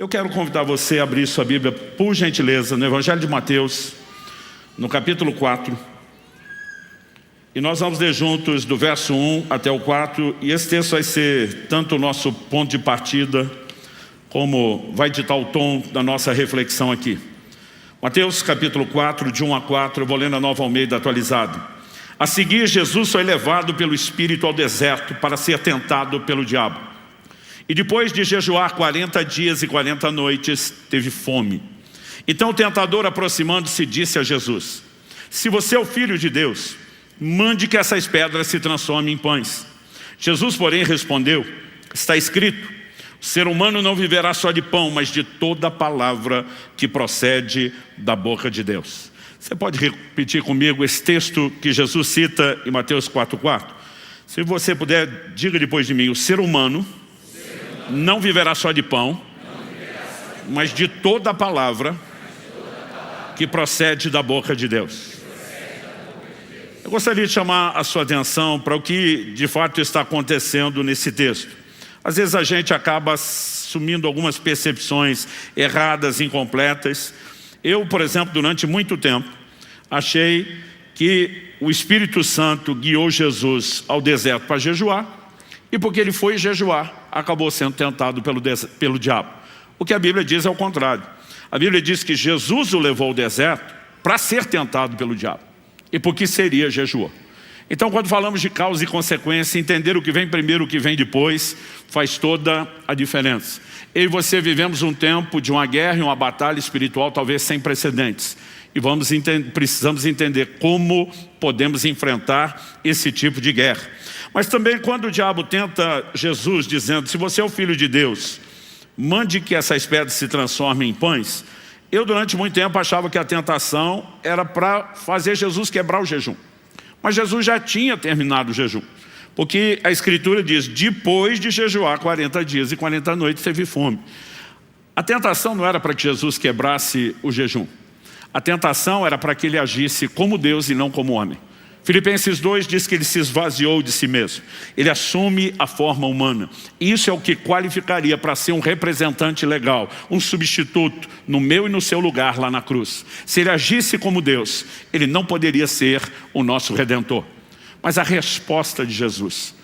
Eu quero convidar você a abrir sua Bíblia, por gentileza, no Evangelho de Mateus, no capítulo 4. E nós vamos ler juntos do verso 1 até o 4. E esse texto vai ser tanto o nosso ponto de partida, como vai ditar o tom da nossa reflexão aqui. Mateus capítulo 4, de 1 a 4, eu vou ler na Nova Almeida atualizada. A seguir, Jesus foi levado pelo Espírito ao deserto para ser tentado pelo diabo. E depois de jejuar 40 dias e 40 noites, teve fome. Então o tentador, aproximando-se, disse a Jesus: se você é o Filho de Deus, mande que essas pedras se transformem em pães. Jesus, porém, respondeu: está escrito, o ser humano não viverá só de pão, mas de toda palavra que procede da boca de Deus. Você pode repetir comigo esse texto que Jesus cita em Mateus 4,4? Se você puder, diga depois de mim: o ser humano não viverá só de pão, mas de toda a palavra que procede da boca de Deus. Eu gostaria de chamar a sua atenção para o que de fato está acontecendo nesse texto. Às vezes a gente acaba assumindo algumas percepções erradas, incompletas. Eu, por exemplo, durante muito tempo, achei que o Espírito Santo guiou Jesus ao deserto para jejuar, e porque ele foi jejuar, acabou sendo tentado pelo diabo. O que a Bíblia diz é o contrário. A Bíblia diz que Jesus o levou ao deserto para ser tentado pelo diabo. E porque seria jejuar. Então, quando falamos de causa e consequência, entender o que vem primeiro, o que vem depois, faz toda a diferença. Eu e você vivemos um tempo de uma guerra e uma batalha espiritual talvez sem precedentes. E precisamos entender como podemos enfrentar esse tipo de guerra. Mas também quando o diabo tenta Jesus dizendo: se você é o Filho de Deus, mande que essas pedras se transformem em pães. Eu durante muito tempo achava que a tentação era para fazer Jesus quebrar o jejum. Mas Jesus já tinha terminado o jejum. Porque a Escritura diz: depois de jejuar 40 dias e 40 noites teve fome. A tentação não era para que Jesus quebrasse o jejum. A tentação era para que ele agisse como Deus e não como homem. Filipenses 2 diz que ele se esvaziou de si mesmo. Ele assume a forma humana. Isso é o que qualificaria para ser um representante legal, um substituto no meu e no seu lugar lá na cruz. Se ele agisse como Deus, ele não poderia ser o nosso Redentor. Mas a resposta de Jesus,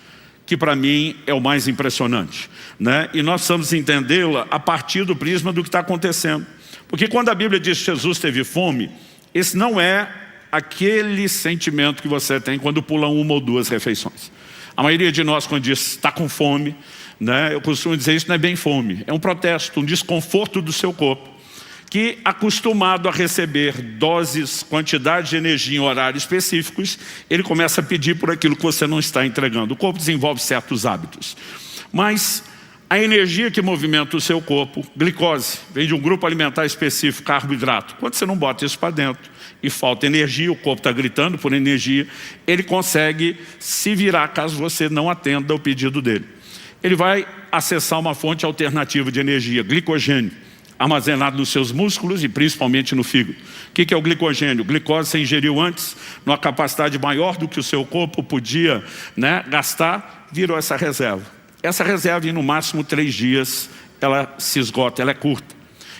que para mim é o mais impressionante, né? E nós precisamos entendê-la a partir do prisma do que está acontecendo. Porque quando a Bíblia diz que Jesus teve fome, esse não é aquele sentimento que você tem quando pula uma ou duas refeições. A maioria de nós, quando diz está com fome, né, eu costumo dizer: isso não é bem fome, é um protesto, um desconforto do seu corpo, que acostumado a receber doses, quantidade de energia em horários específicos, ele começa a pedir por aquilo que você não está entregando. O corpo desenvolve certos hábitos. Mas a energia que movimenta o seu corpo, glicose, vem de um grupo alimentar específico, carboidrato. Quando você não bota isso para dentro e falta energia, o corpo está gritando por energia, ele consegue se virar caso você não atenda ao pedido dele. Ele vai acessar uma fonte alternativa de energia, glicogênio, armazenado nos seus músculos e principalmente no fígado. O que é o glicogênio? Glicose você ingeriu antes, numa capacidade maior do que o seu corpo podia, né, gastar, virou essa reserva. Essa reserva, em no máximo 3 dias, ela se esgota, ela é curta.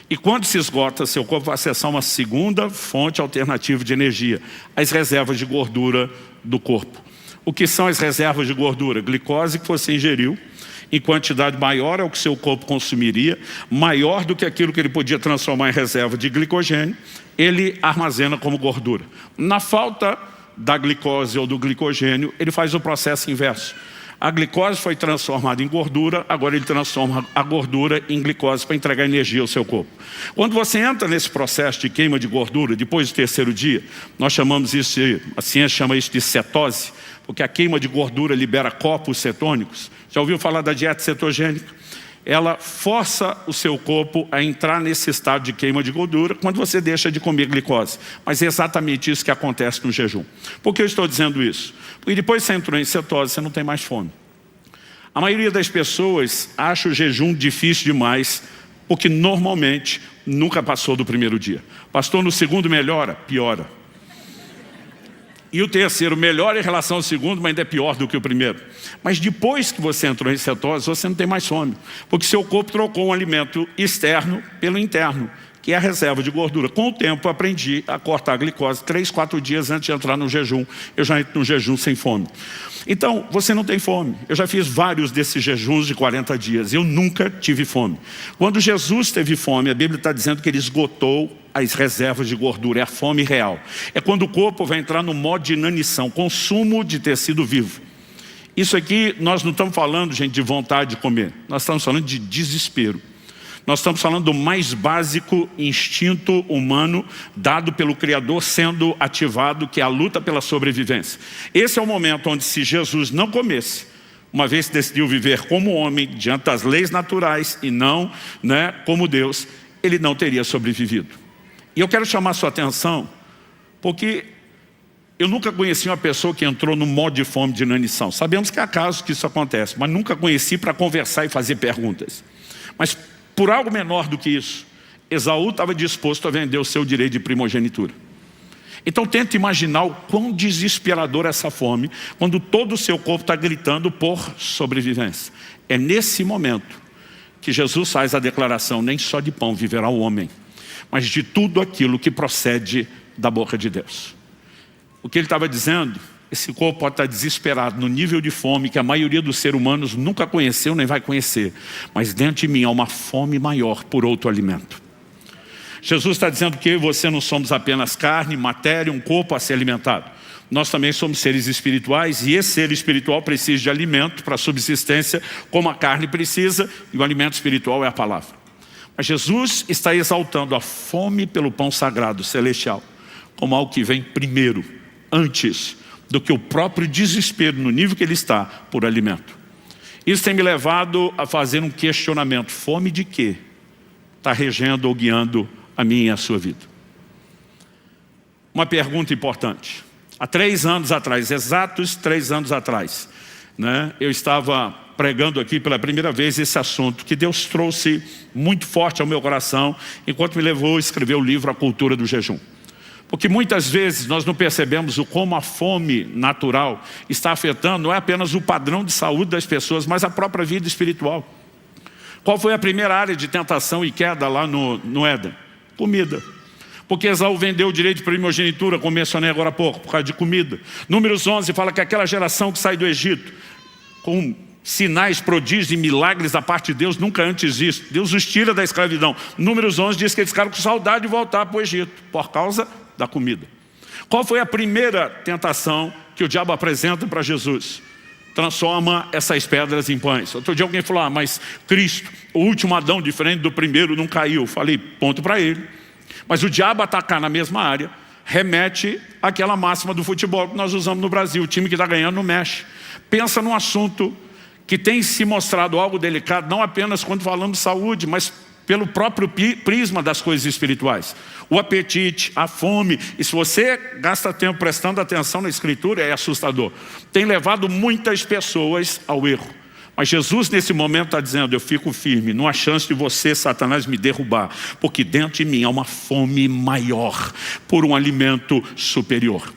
E quando se esgota, seu corpo vai acessar uma segunda fonte alternativa de energia, as reservas de gordura do corpo. O que são as reservas de gordura? Glicose que você ingeriu, em quantidade maior é o que seu corpo consumiria, maior do que aquilo que ele podia transformar em reserva de glicogênio, ele armazena como gordura. Na falta da glicose ou do glicogênio, ele faz o processo inverso. A glicose foi transformada em gordura, agora ele transforma a gordura em glicose para entregar energia ao seu corpo. Quando você entra nesse processo de queima de gordura, depois do 3º dia, nós chamamos isso, a ciência chama isso de cetose, porque a queima de gordura libera corpos cetônicos. Já ouviu falar da dieta cetogênica? Ela força o seu corpo a entrar nesse estado de queima de gordura quando você deixa de comer glicose. Mas é exatamente isso que acontece no jejum. Por que eu estou dizendo isso? Porque depois que você entrou em cetose, você não tem mais fome. A maioria das pessoas acha o jejum difícil demais, porque normalmente nunca passou do 1º dia. Pastor, no 2º melhora? Piora. E o terceiro, melhor em relação ao segundo, mas ainda é pior do que o primeiro. Mas depois que você entrou em cetose, você não tem mais fome. Porque seu corpo trocou um alimento externo pelo interno, que é a reserva de gordura. Com o tempo, eu aprendi a cortar a glicose 3, 4 dias antes de entrar no jejum. Eu já entro no jejum sem fome. Então, você não tem fome. Eu já fiz vários desses jejuns de 40 dias. Eu nunca tive fome. Quando Jesus teve fome, a Bíblia está dizendo que ele esgotou as reservas de gordura. É a fome real. É quando o corpo vai entrar no modo de inanição, consumo de tecido vivo. Isso aqui, nós não estamos falando, gente, de vontade de comer. Nós estamos falando de desespero. Nós estamos falando do mais básico instinto humano dado pelo Criador sendo ativado, que é a luta pela sobrevivência. Esse é o momento onde, se Jesus não comesse, uma vez que decidiu viver como homem, diante das leis naturais e não, como Deus, ele não teria sobrevivido. E eu quero chamar a sua atenção, porque eu nunca conheci uma pessoa que entrou no modo de fome de inanição. Sabemos que há casos que isso acontece, mas nunca conheci para conversar e fazer perguntas. Mas por algo menor do que isso, Esaú estava disposto a vender o seu direito de primogenitura. Então tenta imaginar o quão desesperador é essa fome, quando todo o seu corpo está gritando por sobrevivência. É nesse momento que Jesus faz a declaração: nem só de pão viverá o homem, mas de tudo aquilo que procede da boca de Deus. O que ele estava dizendo, esse corpo pode estar desesperado no nível de fome que a maioria dos seres humanos nunca conheceu nem vai conhecer, mas dentro de mim há uma fome maior por outro alimento. Jesus está dizendo que eu e você não somos apenas carne, matéria, um corpo a ser alimentado. Nós também somos seres espirituais, e esse ser espiritual precisa de alimento para a subsistência, como a carne precisa, e o alimento espiritual é a palavra. Mas Jesus está exaltando a fome pelo pão sagrado celestial como algo que vem primeiro, antes do que o próprio desespero no nível que ele está por alimento. Isso tem me levado a fazer um questionamento: fome de quê está regendo ou guiando a minha e a sua vida? Uma pergunta importante. Há 3 anos atrás, exatos 3 anos atrás, eu estava pregando aqui pela primeira vez esse assunto que Deus trouxe muito forte ao meu coração, enquanto me levou a escrever o livro A Cultura do Jejum. Porque muitas vezes nós não percebemos como a fome natural está afetando não é apenas o padrão de saúde das pessoas, mas a própria vida espiritual. Qual foi a primeira área de tentação e queda lá no Éden? Comida. Porque Esaú vendeu o direito de primogenitura, como mencionei agora há pouco, por causa de comida. Números 11 fala que aquela geração que sai do Egito, com sinais, prodígios e milagres da parte de Deus, nunca antes visto. Deus os tira da escravidão. Números 11 diz que eles ficaram com saudade de voltar para o Egito, por causa da comida. Qual foi a primeira tentação que o diabo apresenta para Jesus? Transforma essas pedras em pães. Outro dia alguém falou: mas Cristo, o último Adão, diferente do primeiro, não caiu. Eu falei: ponto para ele. Mas o diabo atacar na mesma área remete àquela máxima do futebol que nós usamos no Brasil: o time que está ganhando não mexe. Pensa num assunto que tem se mostrado algo delicado, não apenas quando falamos de saúde, mas pelo próprio prisma das coisas espirituais. O apetite, a fome, e se você gasta tempo prestando atenção na Escritura, é assustador. Tem levado muitas pessoas ao erro. Mas Jesus nesse momento está dizendo: eu fico firme, não há chance de você, Satanás, me derrubar, porque dentro de mim há uma fome maior por um alimento superior.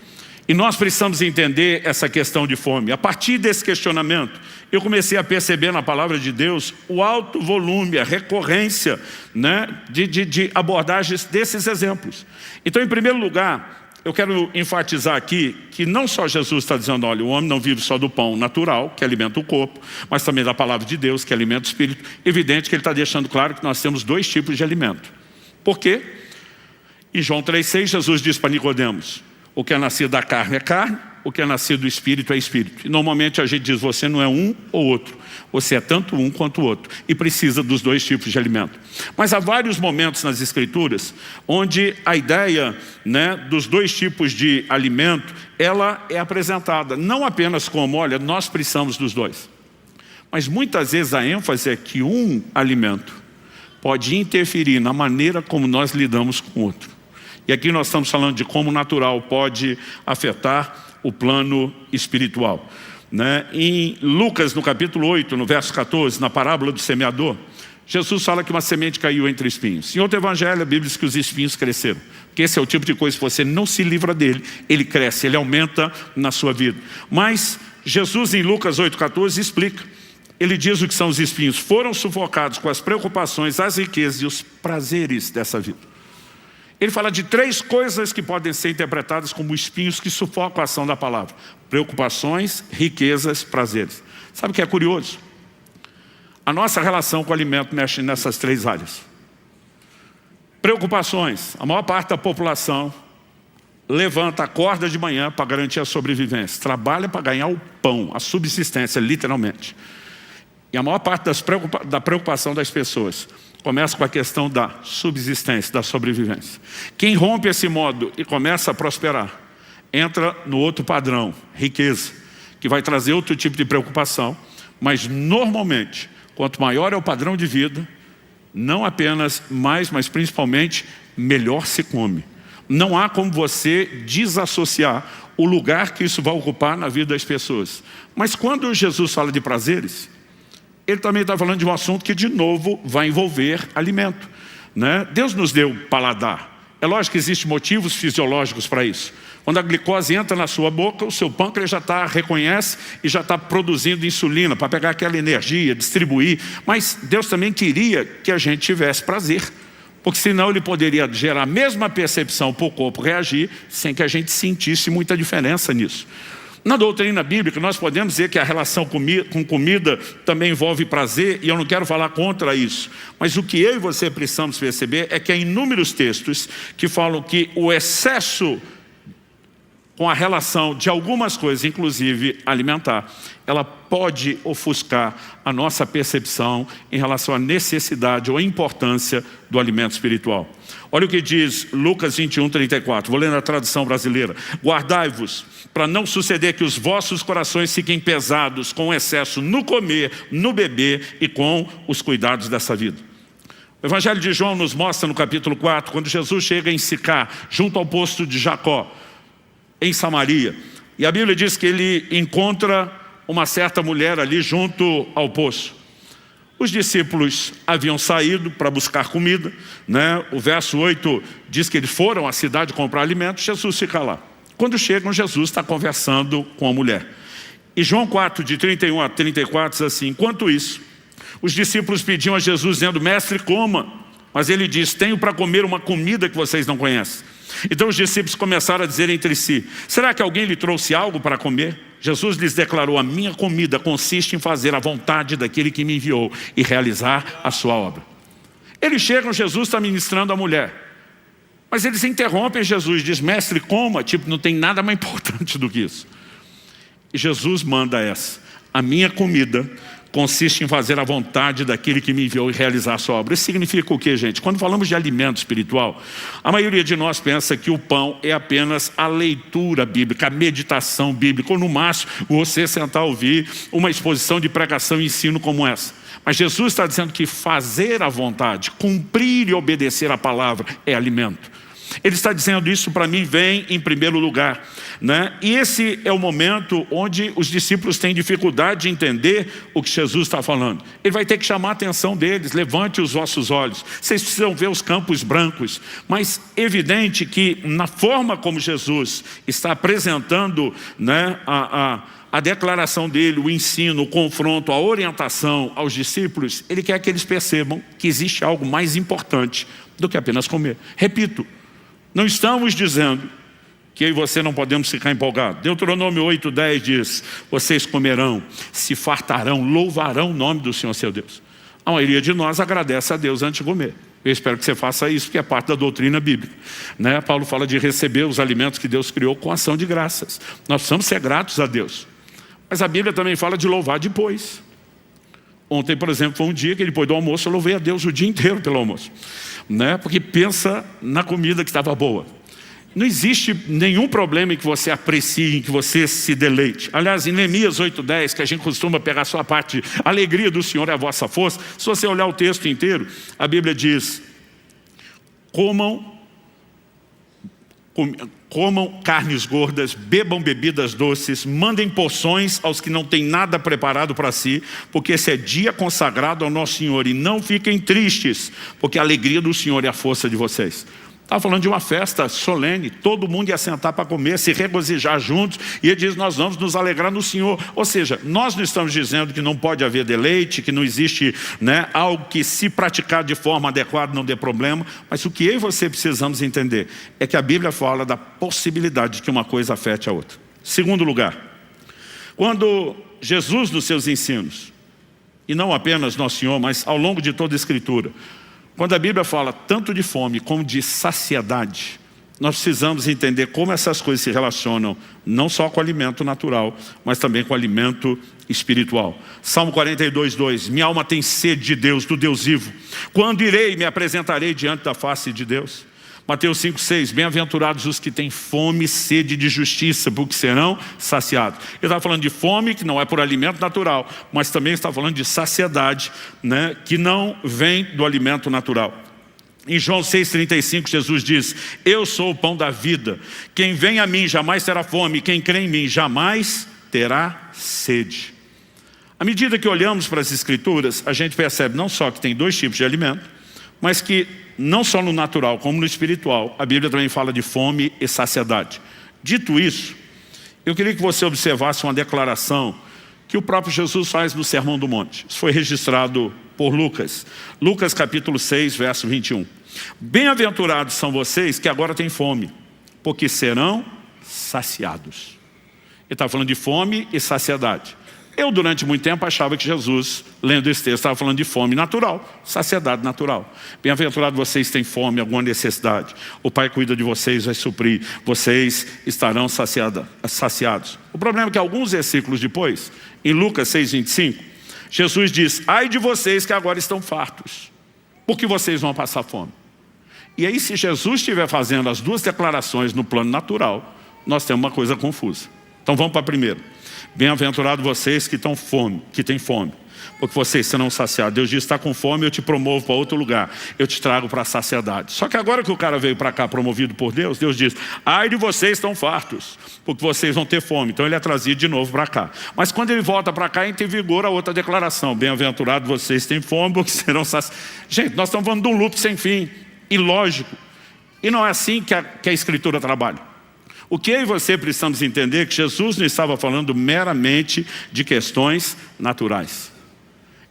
E nós precisamos entender essa questão de fome. A partir desse questionamento, eu comecei a perceber na palavra de Deus o alto volume, a recorrência de abordagens desses exemplos. Então, em primeiro lugar, eu quero enfatizar aqui que não só Jesus está dizendo: olha, o homem não vive só do pão natural, que alimenta o corpo, mas também da palavra de Deus, que alimenta o espírito. Evidente que ele está deixando claro que nós temos 2 tipos de alimento. Por quê? Em João 3,6, Jesus diz para Nicodemos: o que é nascido da carne é carne, o que é nascido do espírito é espírito. E normalmente a gente diz: você não é um ou outro, você é tanto um quanto o outro, e precisa dos 2 tipos de alimento. Mas há vários momentos nas Escrituras onde a ideia dos 2 tipos de alimento, ela é apresentada não apenas como: olha, nós precisamos dos 2, mas muitas vezes a ênfase é que um alimento pode interferir na maneira como nós lidamos com o outro. E aqui nós estamos falando de como o natural pode afetar o plano espiritual. Em Lucas, no capítulo 8, no verso 14, na parábola do semeador, Jesus fala que uma semente caiu entre espinhos. Em outro evangelho, a Bíblia diz que os espinhos cresceram. Porque esse é o tipo de coisa que você não se livra dele, ele cresce, ele aumenta na sua vida. Mas Jesus em Lucas 8,14 explica. Ele diz o que são os espinhos. Foram sufocados com as preocupações, as riquezas e os prazeres dessa vida. Ele fala de 3 coisas que podem ser interpretadas como espinhos que sufocam a ação da palavra. Preocupações, riquezas, prazeres. Sabe o que é curioso? A nossa relação com o alimento mexe nessas 3 áreas. Preocupações. A maior parte da população levanta, acorda de manhã para garantir a sobrevivência. Trabalha para ganhar o pão, a subsistência, literalmente. E a maior parte da preocupação das pessoas começa com a questão da subsistência, da sobrevivência. Quem rompe esse modo e começa a prosperar, entra no outro padrão, riqueza, que vai trazer outro tipo de preocupação, mas normalmente, quanto maior é o padrão de vida, não apenas mais, mas principalmente, melhor se come. Não há como você desassociar o lugar que isso vai ocupar na vida das pessoas. Mas quando Jesus fala de prazeres, ele também está falando de um assunto que, de novo, vai envolver alimento, né? Deus nos deu paladar. É lógico que existem motivos fisiológicos para isso. Quando a glicose entra na sua boca, o seu pâncreas já reconhece e já está produzindo insulina para pegar aquela energia, distribuir. Mas Deus também queria que a gente tivesse prazer, porque senão ele poderia gerar a mesma percepção para o corpo reagir, sem que a gente sentisse muita diferença nisso. Na doutrina bíblica, nós podemos dizer que a relação com comida também envolve prazer, e eu não quero falar contra isso. Mas o que eu e você precisamos perceber é que há inúmeros textos que falam que o excesso com a relação de algumas coisas, inclusive alimentar, ela pode ofuscar a nossa percepção em relação à necessidade ou à importância do alimento espiritual. Olha o que diz Lucas 21:34, vou ler na tradução brasileira. Guardai-vos, para não suceder que os vossos corações fiquem pesados com o excesso no comer, no beber e com os cuidados dessa vida. O Evangelho de João nos mostra no capítulo 4, quando Jesus chega em Sicar, junto ao poço de Jacó, em Samaria. E a Bíblia diz que ele encontra uma certa mulher ali junto ao poço. Os discípulos haviam saído para buscar comida, né? O verso 8 diz que eles foram à cidade comprar alimentos, Jesus fica lá. Quando chegam, Jesus está conversando com a mulher. E João 4, de 31 a 34, diz assim, enquanto isso, os discípulos pediam a Jesus, dizendo, mestre, coma. Mas ele diz, tenho para comer uma comida que vocês não conhecem. Então os discípulos começaram a dizer entre si, será que alguém lhe trouxe algo para comer? Jesus lhes declarou, a minha comida consiste em fazer a vontade daquele que me enviou e realizar a sua obra. Eles chegam, Jesus está ministrando a mulher. Mas eles interrompem Jesus, diz, mestre, coma, tipo, não tem nada mais importante do que isso. E Jesus manda essa, a minha comida consiste em fazer a vontade daquele que me enviou e realizar a sua obra. Isso significa o quê, gente? Quando falamos de alimento espiritual, a maioria de nós pensa que o pão é apenas a leitura bíblica, a meditação bíblica, ou no máximo você sentar a ouvir uma exposição de pregação e ensino como essa. Mas Jesus está dizendo que fazer a vontade, cumprir e obedecer a palavra é alimento. Ele está dizendo isso para mim vem em primeiro lugar, né? E esse é o momento onde os discípulos têm dificuldade de entender o que Jesus está falando. Ele vai ter que chamar a atenção deles, levante os vossos olhos. Vocês precisam ver os campos brancos. Mas evidente que na forma como Jesus está apresentando, né, a declaração dele, o ensino, o confronto, a orientação aos discípulos, ele quer que eles percebam que existe algo mais importante do que apenas comer. Repito, não estamos dizendo que eu e você não podemos ficar empolgados. Deuteronômio 8:10 diz, vocês comerão, se fartarão, louvarão o nome do Senhor seu Deus. A maioria de nós agradece a Deus antes de comer. Eu espero que você faça isso, porque é parte da doutrina bíblica, né? Paulo fala de receber os alimentos que Deus criou com ação de graças. Nós precisamos ser gratos a Deus. Mas a Bíblia também fala de louvar depois. Ontem, por exemplo, foi um dia que depois do almoço eu louvei a Deus o dia inteiro pelo almoço, né? Porque pensa na comida que estava boa. Não existe nenhum problema em que você aprecie, em que você se deleite. Aliás, em Neemias 8:10, que a gente costuma pegar só a parte, a alegria do Senhor é a vossa força. Se você olhar o texto inteiro, a Bíblia diz, comam comam carnes gordas, bebam bebidas doces, mandem porções aos que não têm nada preparado para si, porque esse é dia consagrado ao nosso Senhor. E não fiquem tristes, porque a alegria do Senhor é a força de vocês. Estava falando de uma festa solene, todo mundo ia sentar para comer, se regozijar juntos, e ele diz, nós vamos nos alegrar no Senhor. Ou seja, nós não estamos dizendo que não pode haver deleite, que não existe, né, algo que se praticar de forma adequada não dê problema, mas o que eu e você precisamos entender é que a Bíblia fala da possibilidade de que uma coisa afete a outra. Segundo lugar, quando Jesus nos seus ensinos, e não apenas nosso Senhor, mas ao longo de toda a Escritura, quando a Bíblia fala tanto de fome como de saciedade, nós precisamos entender como essas coisas se relacionam não só com o alimento natural, mas também com o alimento espiritual. Salmo 42, 2, minha alma tem sede de Deus, do Deus vivo. Quando irei, me apresentarei diante da face de Deus. Mateus 5, 6, bem-aventurados os que têm fome e sede de justiça, porque serão saciados. Ele está falando de fome, que não é por alimento natural, mas também está falando de saciedade, né, que não vem do alimento natural. Em João 6,35, Jesus diz, eu sou o pão da vida, quem vem a mim jamais terá fome, quem crê em mim jamais terá sede. À medida que olhamos para as Escrituras, a gente percebe não só que tem dois tipos de alimento, mas que não só no natural como no espiritual, a Bíblia também fala de fome e saciedade. Dito isso, eu queria que você observasse uma declaração que o próprio Jesus faz no Sermão do Monte. Isso foi registrado por Lucas. Lucas capítulo 6, verso 21. Bem-aventurados são vocês que agora têm fome, porque serão saciados. Ele está falando de fome e saciedade. Eu, durante muito tempo, achava que Jesus, lendo esse texto, estava falando de fome natural, saciedade natural. Bem-aventurado vocês têm fome, alguma necessidade. O Pai cuida de vocês, vai suprir. Vocês estarão saciados. O problema é que alguns versículos depois, em Lucas 6,25, Jesus diz, ai de vocês que agora estão fartos, porque vocês vão passar fome. E aí, se Jesus estiver fazendo as duas declarações no plano natural, nós temos uma coisa confusa. Então vamos para a primeira. Bem-aventurados vocês que têm fome, porque vocês serão saciados. Deus diz, está com fome, eu te promovo para outro lugar, eu te trago para a saciedade. Só que agora que o cara veio para cá promovido por Deus, Deus diz, ai de vocês estão fartos, porque vocês vão ter fome. Então ele é trazido de novo para cá. Mas quando ele volta para cá, ele tem vigor a outra declaração. Bem-aventurados vocês têm fome, porque serão saciados. Gente, nós estamos falando de um loop sem fim, ilógico. E não é assim que a Escritura trabalha. O que eu e você precisamos entender é que Jesus não estava falando meramente de questões naturais.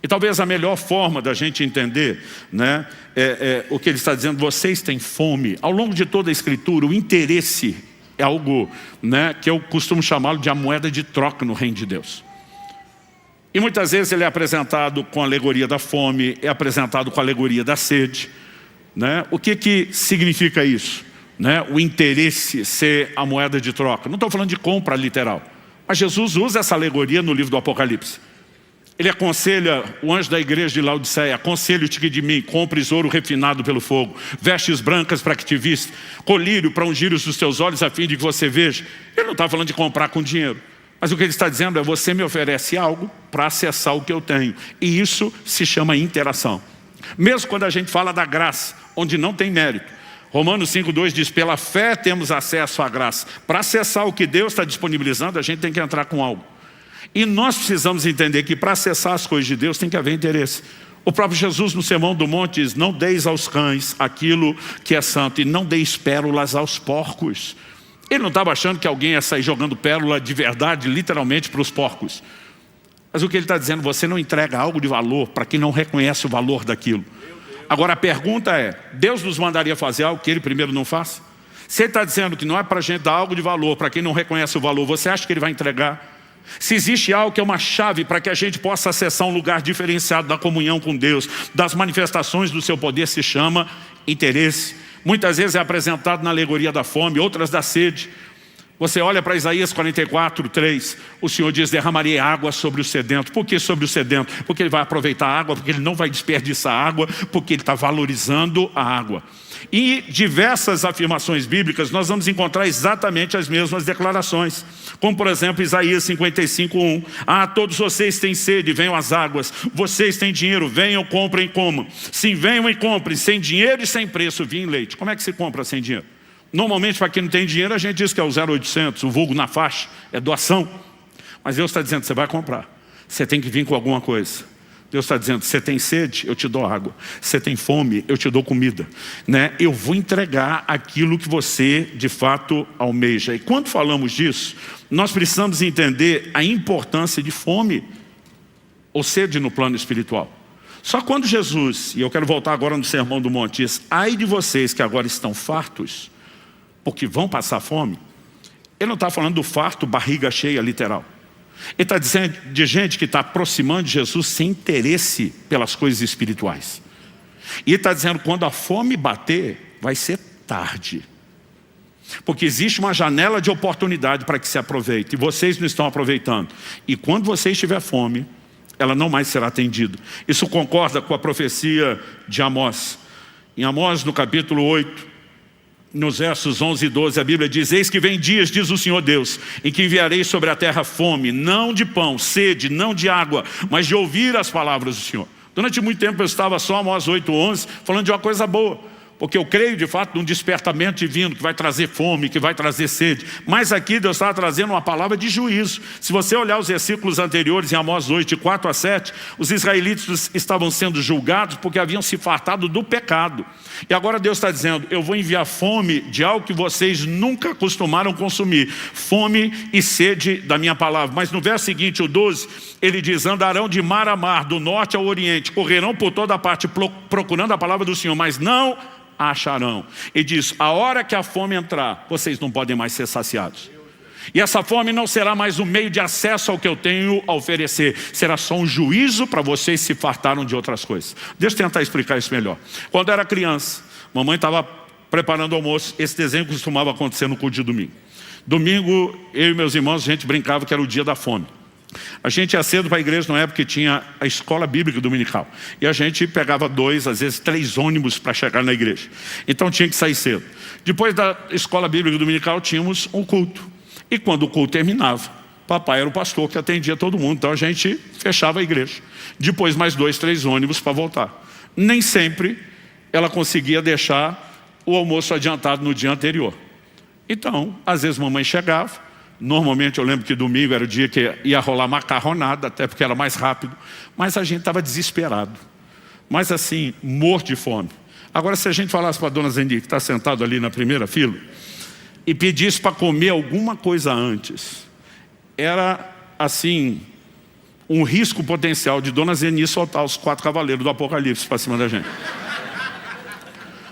E talvez a melhor forma da gente entender, né, o que ele está dizendo, vocês têm fome. Ao longo de toda a Escritura, o interesse é algo, né, que eu costumo chamá-lo de a moeda de troca no reino de Deus. E muitas vezes ele é apresentado com a alegoria da fome, é apresentado com a alegoria da sede. Né? O que significa isso? Né, o interesse ser a moeda de troca. Não estou falando de compra literal, mas Jesus usa essa alegoria no livro do Apocalipse. Ele aconselha o anjo da igreja de Laodiceia, aconselho-te que de mim compres ouro refinado pelo fogo, vestes brancas para que te viste, colírio para ungir os teus olhos a fim de que você veja. Ele não está falando de comprar com dinheiro, mas o que ele está dizendo é, você me oferece algo para acessar o que eu tenho, e isso se chama interação. Mesmo quando a gente fala da graça, onde não tem mérito, Romanos 5,2 diz, pela fé temos acesso à graça. Para acessar o que Deus está disponibilizando, a gente tem que entrar com algo. E nós precisamos entender que para acessar as coisas de Deus tem que haver interesse. O próprio Jesus no Sermão do Monte diz, não deis aos cães aquilo que é santo e não deis pérolas aos porcos. Ele não estava achando que alguém ia sair jogando pérola de verdade, literalmente, para os porcos. Mas o que ele está dizendo, você não entrega algo de valor para quem não reconhece o valor daquilo. Agora a pergunta é, Deus nos mandaria fazer algo que Ele primeiro não faz? Se Ele está dizendo que não é para a gente dar algo de valor, para quem não reconhece o valor, você acha que Ele vai entregar? Se existe algo que é uma chave para que a gente possa acessar um lugar diferenciado da comunhão com Deus, das manifestações do seu poder, se chama interesse. Muitas vezes é apresentado na alegoria da fome, outras da sede. Você olha para Isaías 44, 3, o Senhor diz, derramarei água sobre o sedento. Por que sobre o sedento? Porque Ele vai aproveitar a água, porque Ele não vai desperdiçar a água, porque Ele está valorizando a água. E diversas afirmações bíblicas, nós vamos encontrar exatamente as mesmas declarações. Como por exemplo, Isaías 55, 1. Ah, todos vocês têm sede, venham às águas. Vocês têm dinheiro, venham, comprem e comam. Sim, venham e comprem, sem dinheiro e sem preço, vinho e leite. Como é que se compra sem dinheiro? Normalmente, para quem não tem dinheiro, a gente diz que é o 0800, o vulgo na faixa, é doação. Mas Deus está dizendo, você vai comprar. Você tem que vir com alguma coisa. Deus está dizendo, você tem sede? Eu te dou água. Você tem fome? Eu te dou comida. Né? Eu vou entregar aquilo que você, de fato, almeja. E quando falamos disso, nós precisamos entender a importância de fome ou sede no plano espiritual. Só quando Jesus, e eu quero voltar agora no Sermão do Monte, diz, ai de vocês que agora estão fartos, porque vão passar fome, ele não está falando do farto, barriga cheia, literal. Ele está dizendo de gente que está aproximando de Jesus sem interesse pelas coisas espirituais. E ele está dizendo, quando a fome bater, vai ser tarde. Porque existe uma janela de oportunidade para que se aproveite, e vocês não estão aproveitando. E quando você estiver fome, ela não mais será atendida. Isso concorda com a profecia de Amós. Em Amós, no capítulo 8, nos versos 11 e 12, a Bíblia diz, eis que vem dias, diz o Senhor Deus, em que enviarei sobre a terra fome, não de pão, sede, não de água, mas de ouvir as palavras do Senhor. Durante muito tempo eu estava só, Amós 8, 11, falando de uma coisa boa. Porque eu creio de fato num despertamento divino que vai trazer fome, que vai trazer sede. Mas aqui Deus estava trazendo uma palavra de juízo. Se você olhar os versículos anteriores em Amós 8, de 4 a 7, os israelitas estavam sendo julgados porque haviam se fartado do pecado. E agora Deus está dizendo, eu vou enviar fome de algo que vocês nunca costumaram consumir. Fome e sede da minha palavra. Mas no verso seguinte, o 12, ele diz, andarão de mar a mar, do norte ao oriente, correrão por toda a parte procurando a palavra do Senhor, mas não acharão. E diz, a hora que a fome entrar, vocês não podem mais ser saciados. E essa fome não será mais um meio de acesso ao que eu tenho a oferecer. Será só um juízo para vocês se fartaram de outras coisas. Deixa eu tentar explicar isso melhor. Quando eu era criança, mamãe estava preparando o almoço. Esse desenho costumava acontecer no culto de domingo. Domingo, eu e meus irmãos, a gente brincava que era o dia da fome. A gente ia cedo para a igreja na época que tinha a escola bíblica dominical. E a gente pegava 2, às vezes 3 ônibus para chegar na igreja. Então tinha que sair cedo. Depois da escola bíblica dominical tínhamos um culto. E quando o culto terminava, papai era o pastor que atendia todo mundo. Então a gente fechava a igreja. Depois mais 2, 3 ônibus para voltar. Nem sempre ela conseguia deixar o almoço adiantado no dia anterior. Então, às vezes mamãe chegava. Normalmente eu lembro que domingo era o dia que ia rolar macarronada, até porque era mais rápido. Mas a gente estava desesperado. Mas assim, morto de fome. Agora se a gente falasse para a dona Zendi, que está sentado ali na primeira fila, e pedisse para comer alguma coisa antes, era assim, um risco potencial de dona Zeni soltar os 4 cavaleiros do Apocalipse para cima da gente.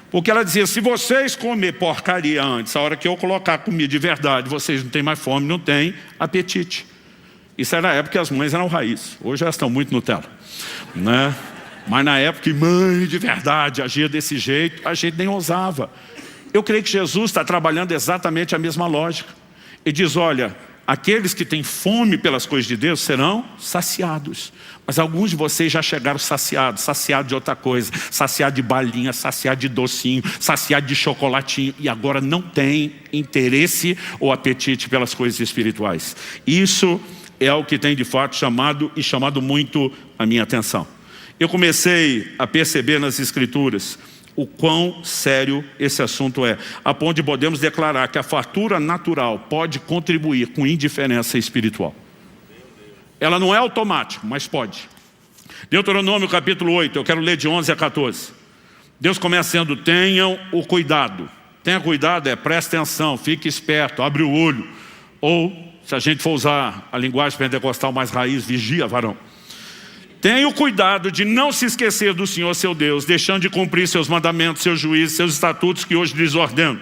Porque ela dizia, se vocês comer porcaria antes, a hora que eu colocar comida de verdade, vocês não têm mais fome, não têm apetite. Isso era na época que as mães eram raiz. Hoje elas estão muito Nutella, né? Mas na época que mãe de verdade agia desse jeito, a gente nem ousava. Eu creio que Jesus está trabalhando exatamente a mesma lógica. Ele diz, olha, aqueles que têm fome pelas coisas de Deus serão saciados. Mas alguns de vocês já chegaram saciados de outra coisa, saciados de balinha, saciados de docinho, saciados de chocolatinho, e agora não tem interesse ou apetite pelas coisas espirituais. Isso é o que tem de fato chamado muito a minha atenção. Eu comecei a perceber nas Escrituras o quão sério esse assunto é, a ponto de podemos declarar que a fartura natural pode contribuir com indiferença espiritual. Ela não é automática, mas pode. Deuteronômio capítulo 8, eu quero ler de 11 a 14. Deus começa dizendo, tenham o cuidado. Tenha cuidado, preste atenção, fique esperto, abre o olho. Ou, se a gente for usar a linguagem pentecostal mais raiz, vigia, varão. Tenha o cuidado de não se esquecer do Senhor seu Deus, deixando de cumprir seus mandamentos, seus juízos, seus estatutos que hoje lhes ordeno.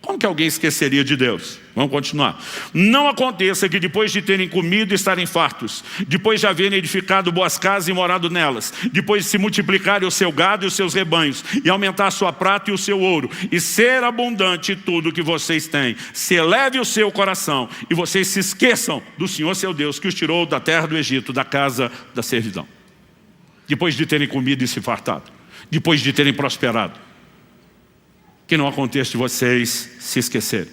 Como que alguém esqueceria de Deus? Vamos continuar. Não aconteça que depois de terem comido e estarem fartos, depois de haverem edificado boas casas e morado nelas, depois de se multiplicarem o seu gado e os seus rebanhos, e aumentar a sua prata e o seu ouro, e ser abundante tudo que vocês têm, se eleve o seu coração, e vocês se esqueçam do Senhor seu Deus, que os tirou da terra do Egito, da casa da servidão. Depois de terem comido e se fartado, depois de terem prosperado, que não aconteça de vocês se esquecerem.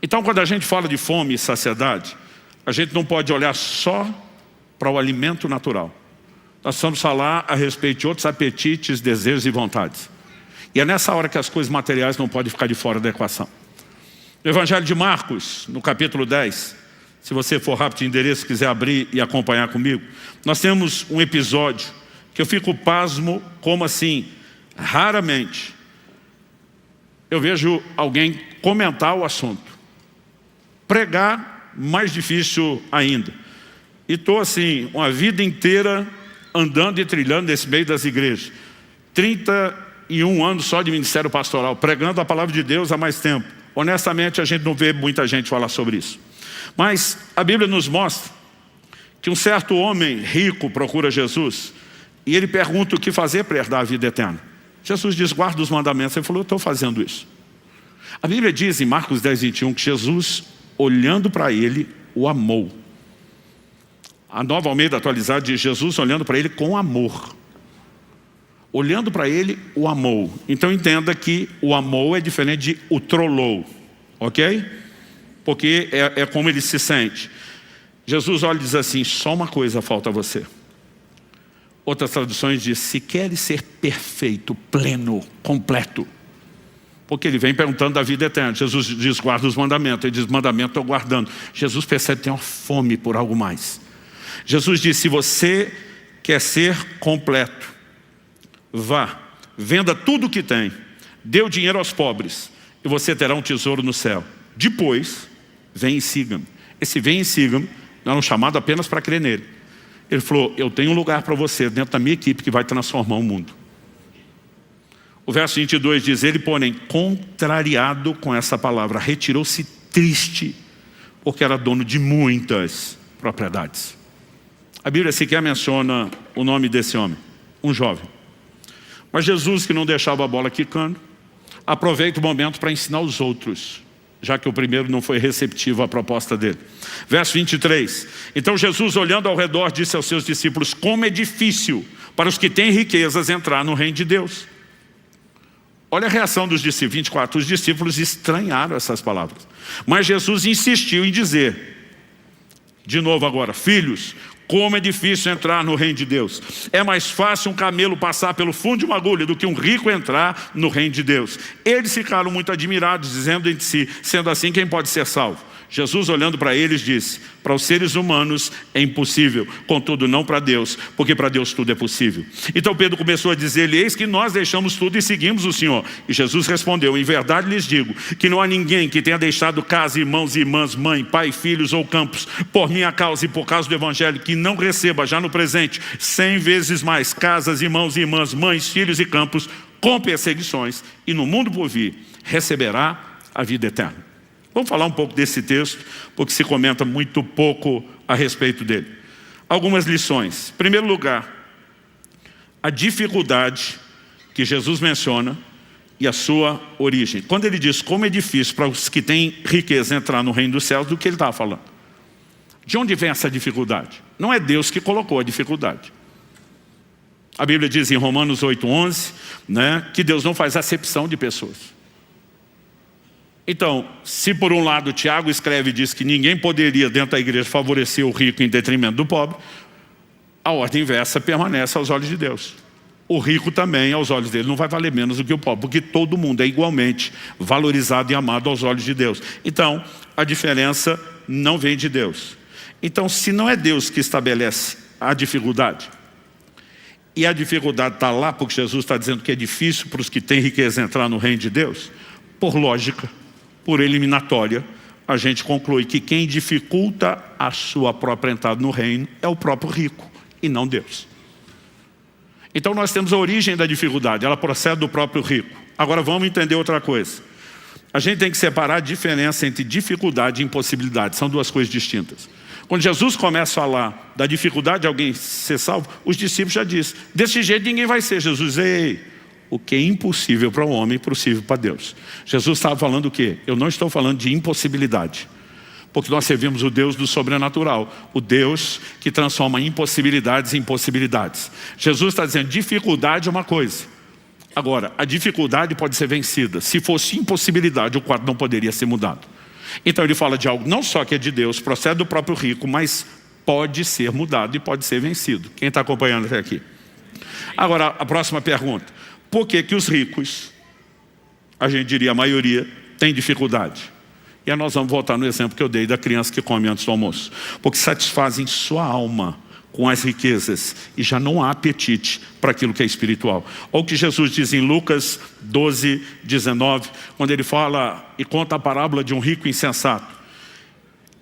Então, quando a gente fala de fome e saciedade, a gente não pode olhar só para o alimento natural. Nós vamos falar a respeito de outros apetites, desejos e vontades. E é nessa hora que as coisas materiais não podem ficar de fora da equação. No Evangelho de Marcos, no capítulo 10, se você for rápido de endereço, quiser abrir e acompanhar comigo, nós temos um episódio que eu fico pasmo, como assim, raramente eu vejo alguém comentar o assunto. Pregar, mais difícil ainda. E estou assim, uma vida inteira andando e trilhando nesse meio das igrejas. 31 anos só de ministério pastoral, pregando a palavra de Deus há mais tempo. Honestamente, a gente não vê muita gente falar sobre isso. Mas a Bíblia nos mostra que um certo homem rico procura Jesus e ele pergunta o que fazer para herdar a vida eterna. Jesus diz, guarda os mandamentos. Ele falou, eu estou fazendo isso. A Bíblia diz em Marcos 10, 21 que Jesus, olhando para ele, o amou. A Nova Almeida atualizada diz Jesus olhando para ele com amor. Olhando para ele, o amou. Então entenda que o amou é diferente de o trollou. Ok? Porque é como ele se sente. Jesus olha e diz assim, só uma coisa falta a você. Outras traduções dizem, se queres ser perfeito, pleno, completo. Porque ele vem perguntando da vida eterna. Jesus diz, guarda os mandamentos. Ele diz, mandamento estou guardando. Jesus percebe que tem uma fome por algo mais. Jesus diz, se você quer ser completo, vá, venda tudo o que tem, dê o dinheiro aos pobres, e você terá um tesouro no céu. Depois, vem e siga-me. Esse vem e siga-me não é um chamado apenas para crer nele. Ele falou, eu tenho um lugar para você dentro da minha equipe que vai transformar o mundo. O verso 22 diz, ele porém, contrariado com essa palavra, retirou-se triste, porque era dono de muitas propriedades. A Bíblia sequer menciona o nome desse homem, um jovem. Mas Jesus, que não deixava a bola quicando, aproveita o momento para ensinar os outros, já que o primeiro não foi receptivo à proposta dele. Verso 23. Então Jesus, olhando ao redor, disse aos seus discípulos, como é difícil para os que têm riquezas entrar no reino de Deus. Olha a reação dos discípulos. 24. Os discípulos estranharam essas palavras. Mas Jesus insistiu em dizer, de novo agora, filhos, como é difícil entrar no reino de Deus. É mais fácil um camelo passar pelo fundo de uma agulha do que um rico entrar no reino de Deus. Eles ficaram muito admirados, dizendo entre si, sendo assim, quem pode ser salvo? Jesus, olhando para eles, disse, para os seres humanos é impossível, contudo não para Deus, porque para Deus tudo é possível. Então Pedro começou a dizer-lhe, eis que nós deixamos tudo e seguimos o Senhor. E Jesus respondeu, em verdade lhes digo, que não há ninguém que tenha deixado casa, irmãos e irmãs, mãe, pai, filhos ou campos, por minha causa e por causa do Evangelho, que não receba já no presente 100 vezes mais casas, irmãos e irmãs, mães, filhos e campos, com perseguições, e no mundo por vir receberá a vida eterna. Vamos falar um pouco desse texto, porque se comenta muito pouco a respeito dele. Algumas lições. Em primeiro lugar, a dificuldade que Jesus menciona e a sua origem. Quando ele diz como é difícil para os que têm riqueza entrar no reino dos céus, do que ele estava falando? De onde vem essa dificuldade? Não é Deus que colocou a dificuldade. A Bíblia diz em Romanos 8:11, que Deus não faz acepção de pessoas. Então, se por um lado Tiago escreve e diz que ninguém poderia dentro da igreja favorecer o rico em detrimento do pobre, a ordem inversa permanece aos olhos de Deus. O rico também, aos olhos dele, não vai valer menos do que o pobre, porque todo mundo é igualmente valorizado e amado aos olhos de Deus. Então, a diferença não vem de Deus. Então, se não é Deus que estabelece a dificuldade, e a dificuldade está lá porque Jesus está dizendo que é difícil para os que têm riqueza entrar no reino de Deus, por lógica, por eliminatória, a gente conclui que quem dificulta a sua própria entrada no reino é o próprio rico e não Deus. Então nós temos a origem da dificuldade, ela procede do próprio rico. Agora vamos entender outra coisa. A gente tem que separar a diferença entre dificuldade e impossibilidade, são duas coisas distintas. Quando Jesus começa a falar da dificuldade de alguém ser salvo, os discípulos já dizem, desse jeito ninguém vai ser. Jesus, ei, o que é impossível para o homem é possível para Deus. Jesus estava falando o quê? Eu não estou falando de impossibilidade, porque nós servimos o Deus do sobrenatural, o Deus que transforma impossibilidades em possibilidades. Jesus está dizendo, dificuldade é uma coisa. Agora, a dificuldade pode ser vencida. Se fosse impossibilidade, o quadro não poderia ser mudado. Então ele fala de algo não só que é de Deus, procede do próprio rico, mas pode ser mudado e pode ser vencido. Quem está acompanhando até aqui? Agora, a próxima pergunta. Por que que os ricos a gente diria a maioria, tem dificuldade. E aí nós vamos voltar no exemplo que eu dei da criança que come antes do almoço. Porque satisfazem sua alma com as riquezas e já não há apetite para aquilo que é espiritual. Olha o que Jesus diz em Lucas 12, 19, quando ele fala e conta a parábola de um rico insensato.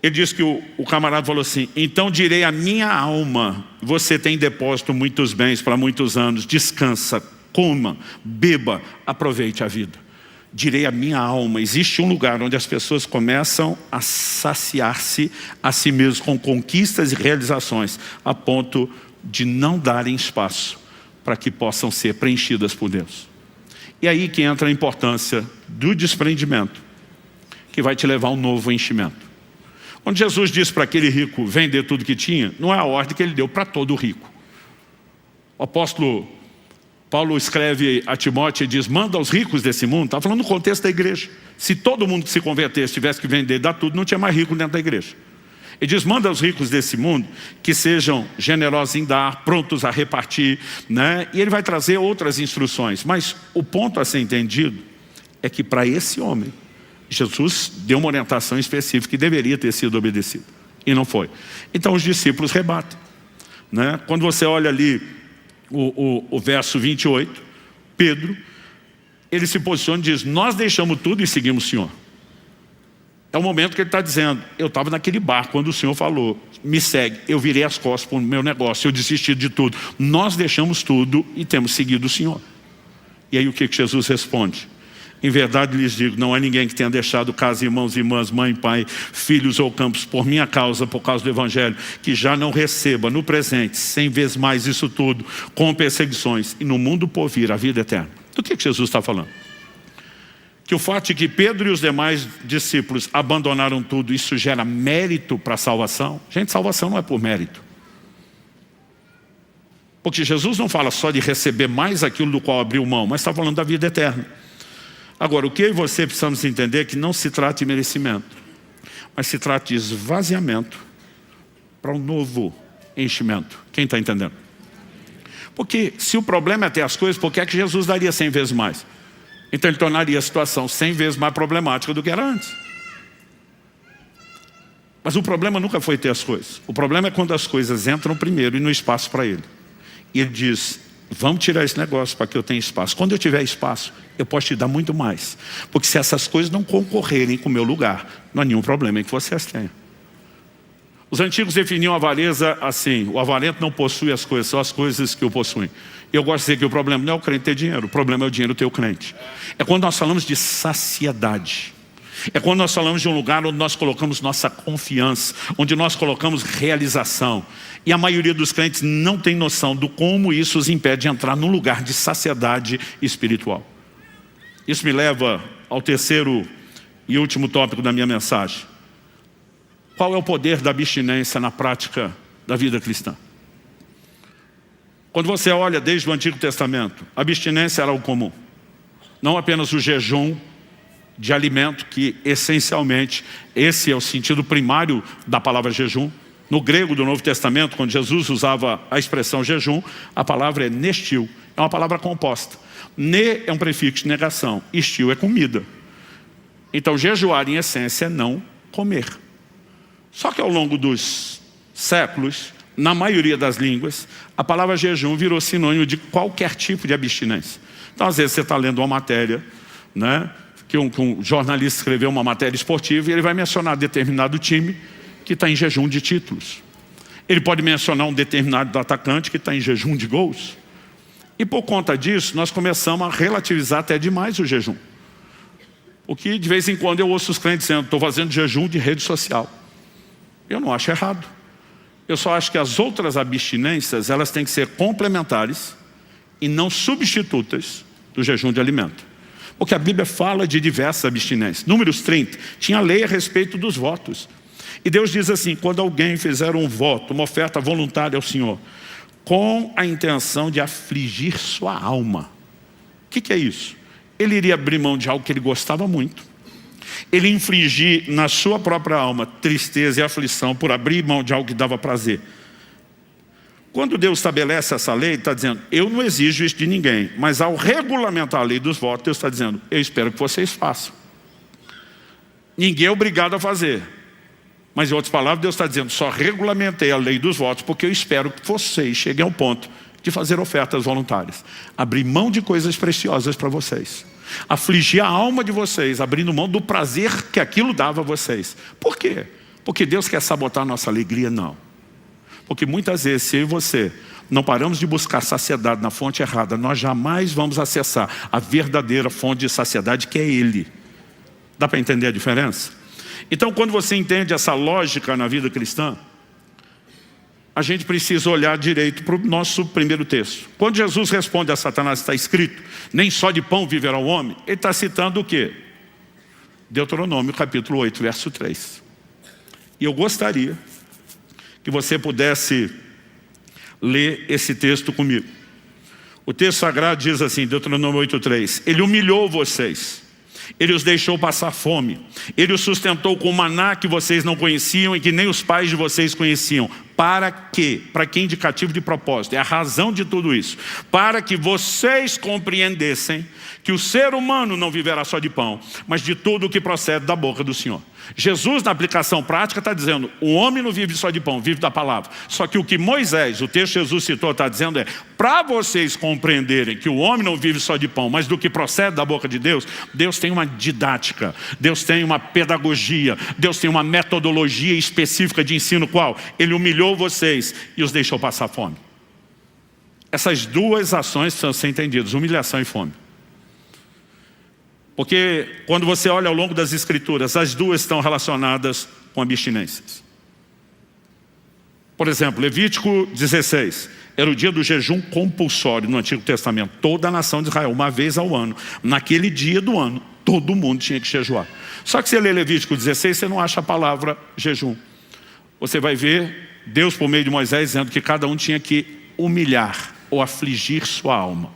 Ele diz que o camarada falou assim: então direi à minha alma, você tem em depósito muitos bens para muitos anos, descansa, coma, beba, aproveite a vida. Direi à minha alma, existe um lugar onde as pessoas começam a saciar-se a si mesmos com conquistas e realizações, a ponto de não darem espaço para que possam ser preenchidas por Deus. E aí que entra a importância do desprendimento, que vai te levar a um novo enchimento. Quando Jesus disse para aquele rico vender tudo que tinha, não é a ordem que ele deu para todo rico. O apóstolo Paulo escreve a Timóteo e diz: manda aos ricos desse mundo. Está falando no contexto da igreja. Se todo mundo que se convertesse tivesse que vender, dar tudo, não tinha mais rico dentro da igreja. Ele diz: manda aos ricos desse mundo que sejam generosos em dar, prontos a repartir, né? E ele vai trazer outras instruções. Mas o ponto a ser entendido é que para esse homem, Jesus deu uma orientação específica que deveria ter sido obedecida. E não foi. Então os discípulos rebatem, né? Quando você olha ali o verso 28, Pedro, ele se posiciona e diz: nós deixamos tudo e seguimos o Senhor. É o momento que ele está dizendo: eu estava naquele barco quando o Senhor falou, me segue, eu virei as costas para o meu negócio, eu desisti de tudo. Nós deixamos tudo e temos seguido o Senhor. E aí o que Jesus responde? Em verdade lhes digo, não há ninguém que tenha deixado casa, irmãos e irmãs, mãe, pai, filhos ou campos, por minha causa, por causa do Evangelho, que já não receba no presente 100 vezes mais isso tudo, com perseguições, e no mundo por vir a vida eterna. Do que Jesus está falando? Que o fato de que Pedro e os demais discípulos abandonaram tudo, isso gera mérito para a salvação? Gente, salvação não é por mérito. Porque Jesus não fala só de receber mais aquilo do qual abriu mão, mas está falando da vida eterna. Agora, o que eu e você precisamos entender é que não se trata de merecimento, mas se trata de esvaziamento para um novo enchimento. Quem está entendendo? Porque se o problema é ter as coisas, por que é que Jesus daria 100 vezes mais? Então ele tornaria a situação 100 vezes mais problemática do que era antes. Mas o problema nunca foi ter as coisas. O problema é quando as coisas entram primeiro e no espaço para ele. E ele diz: vamos tirar esse negócio para que eu tenha espaço. Quando eu tiver espaço, eu posso te dar muito mais. Porque se essas coisas não concorrerem com o meu lugar, não há nenhum problema em que vocês tenham. Os antigos definiam a avareza assim: o avarento não possui as coisas, são as coisas que o possuem. Eu gosto de dizer que o problema não é o crente ter dinheiro, o problema é o dinheiro ter o crente. É quando nós falamos de saciedade. É quando nós falamos de um lugar onde nós colocamos nossa confiança, onde nós colocamos realização. E a maioria dos crentes não tem noção do como isso os impede de entrar num lugar de saciedade espiritual. Isso me leva ao terceiro e último tópico da minha mensagem. Qual é o poder da abstinência na prática da vida cristã? Quando você olha desde o Antigo Testamento, a abstinência era algo comum. Não apenas o jejum de alimento, que essencialmente esse é o sentido primário da palavra jejum. No grego do Novo Testamento, quando Jesus usava a expressão jejum, a palavra é nestil, é uma palavra composta. Ne é um prefixo de negação, estil é comida. Então jejuar em essência é não comer. Só que ao longo dos séculos, na maioria das línguas, a palavra jejum virou sinônimo de qualquer tipo de abstinência. Então às vezes você está lendo uma matéria, né, que um jornalista escreveu uma matéria esportiva e ele vai mencionar determinado time que está em jejum de títulos. Ele pode mencionar um determinado atacante que está em jejum de gols. E por conta disso, nós começamos a relativizar até demais o jejum. O que de vez em quando eu ouço os crentes dizendo: estou fazendo jejum de rede social. Eu não acho errado. Eu só acho que as outras abstinências, elas têm que ser complementares e não substitutas do jejum de alimento. Porque a Bíblia fala de diversas abstinências. Números 30, tinha lei a respeito dos votos. E Deus diz assim: quando alguém fizer um voto, uma oferta voluntária ao Senhor, com a intenção de afligir sua alma. O que é isso? Ele iria abrir mão de algo que ele gostava muito. Ele infligir na sua própria alma tristeza e aflição por abrir mão de algo que dava prazer. Quando Deus estabelece essa lei, Ele está dizendo, eu não exijo isso de ninguém. Mas ao regulamentar a lei dos votos, Deus está dizendo, eu espero que vocês façam. Ninguém é obrigado a fazer. Mas em outras palavras, Deus está dizendo, só regulamentei a lei dos votos porque eu espero que vocês cheguem ao ponto de fazer ofertas voluntárias. Abrir mão de coisas preciosas para vocês. Afligir a alma de vocês, abrindo mão do prazer que aquilo dava a vocês. Por quê? Porque Deus quer sabotar a nossa alegria? Não. Porque muitas vezes, se eu e você não paramos de buscar saciedade na fonte errada, nós jamais vamos acessar a verdadeira fonte de saciedade, que é Ele. Dá para entender a diferença? Então, quando você entende essa lógica na vida cristã, a gente precisa olhar direito para o nosso primeiro texto. Quando Jesus responde a Satanás, está escrito, nem só de pão viverá o homem, ele está citando o quê? Deuteronômio capítulo 8, verso 3. E eu gostaria que você pudesse ler esse texto comigo. O texto sagrado diz assim, Deuteronômio 8:3, Ele humilhou vocês, Ele os deixou passar fome, Ele os sustentou com maná que vocês não conheciam e que nem os pais de vocês conheciam. Para quê? Para que indicativo de propósito? É a razão de tudo isso. Para que vocês compreendessem que o ser humano não viverá só de pão, mas de tudo o que procede da boca do Senhor. Jesus, na aplicação prática, está dizendo, o homem não vive só de pão, vive da palavra. Só que o que Moisés, o texto que Jesus citou, está dizendo para vocês compreenderem que o homem não vive só de pão, mas do que procede da boca de Deus, Deus tem uma didática, Deus tem uma pedagogia, Deus tem uma metodologia específica de ensino, qual? Ele humilhou vocês e os deixou passar fome. Essas duas ações precisam ser entendidas, humilhação e fome. Porque quando você olha ao longo das Escrituras, as duas estão relacionadas com abstinências. Por exemplo, Levítico 16, era o dia do jejum compulsório no Antigo Testamento. Toda a nação de Israel, uma vez ao ano, naquele dia do ano, todo mundo tinha que jejuar. Só que se você lê Levítico 16, você não acha a palavra jejum. Você vai ver Deus, por meio de Moisés, dizendo que cada um tinha que humilhar ou afligir sua alma.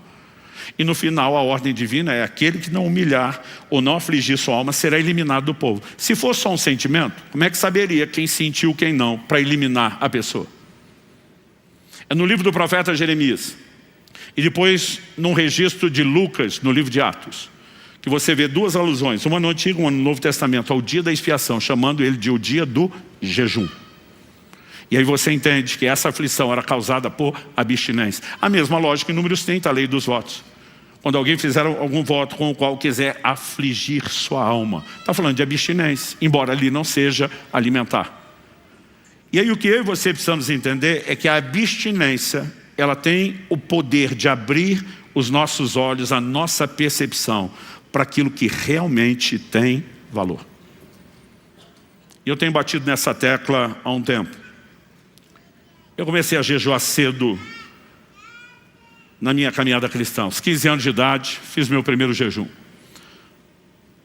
E no final a ordem divina é aquele que não humilhar ou não afligir sua alma será eliminado do povo. Se for só um sentimento, como é que saberia quem sentiu quem não para eliminar a pessoa? É no livro do profeta Jeremias e depois num registro de Lucas no livro de Atos que você vê duas alusões, uma no Antigo e uma no Novo Testamento, ao dia da expiação, chamando ele de o dia do jejum. E aí você entende que essa aflição era causada por abstinência. A mesma lógica em Números 30, a lei dos votos. Quando alguém fizer algum voto com o qual quiser afligir sua alma. Está falando de abstinência, embora ali não seja alimentar. E aí o que eu e você precisamos entender é que a abstinência, ela tem o poder de abrir os nossos olhos, a nossa percepção, para aquilo que realmente tem valor. E eu tenho batido nessa tecla há um tempo. Eu comecei a jejuar cedo na minha caminhada cristã. Aos 15 anos de idade, fiz meu primeiro jejum.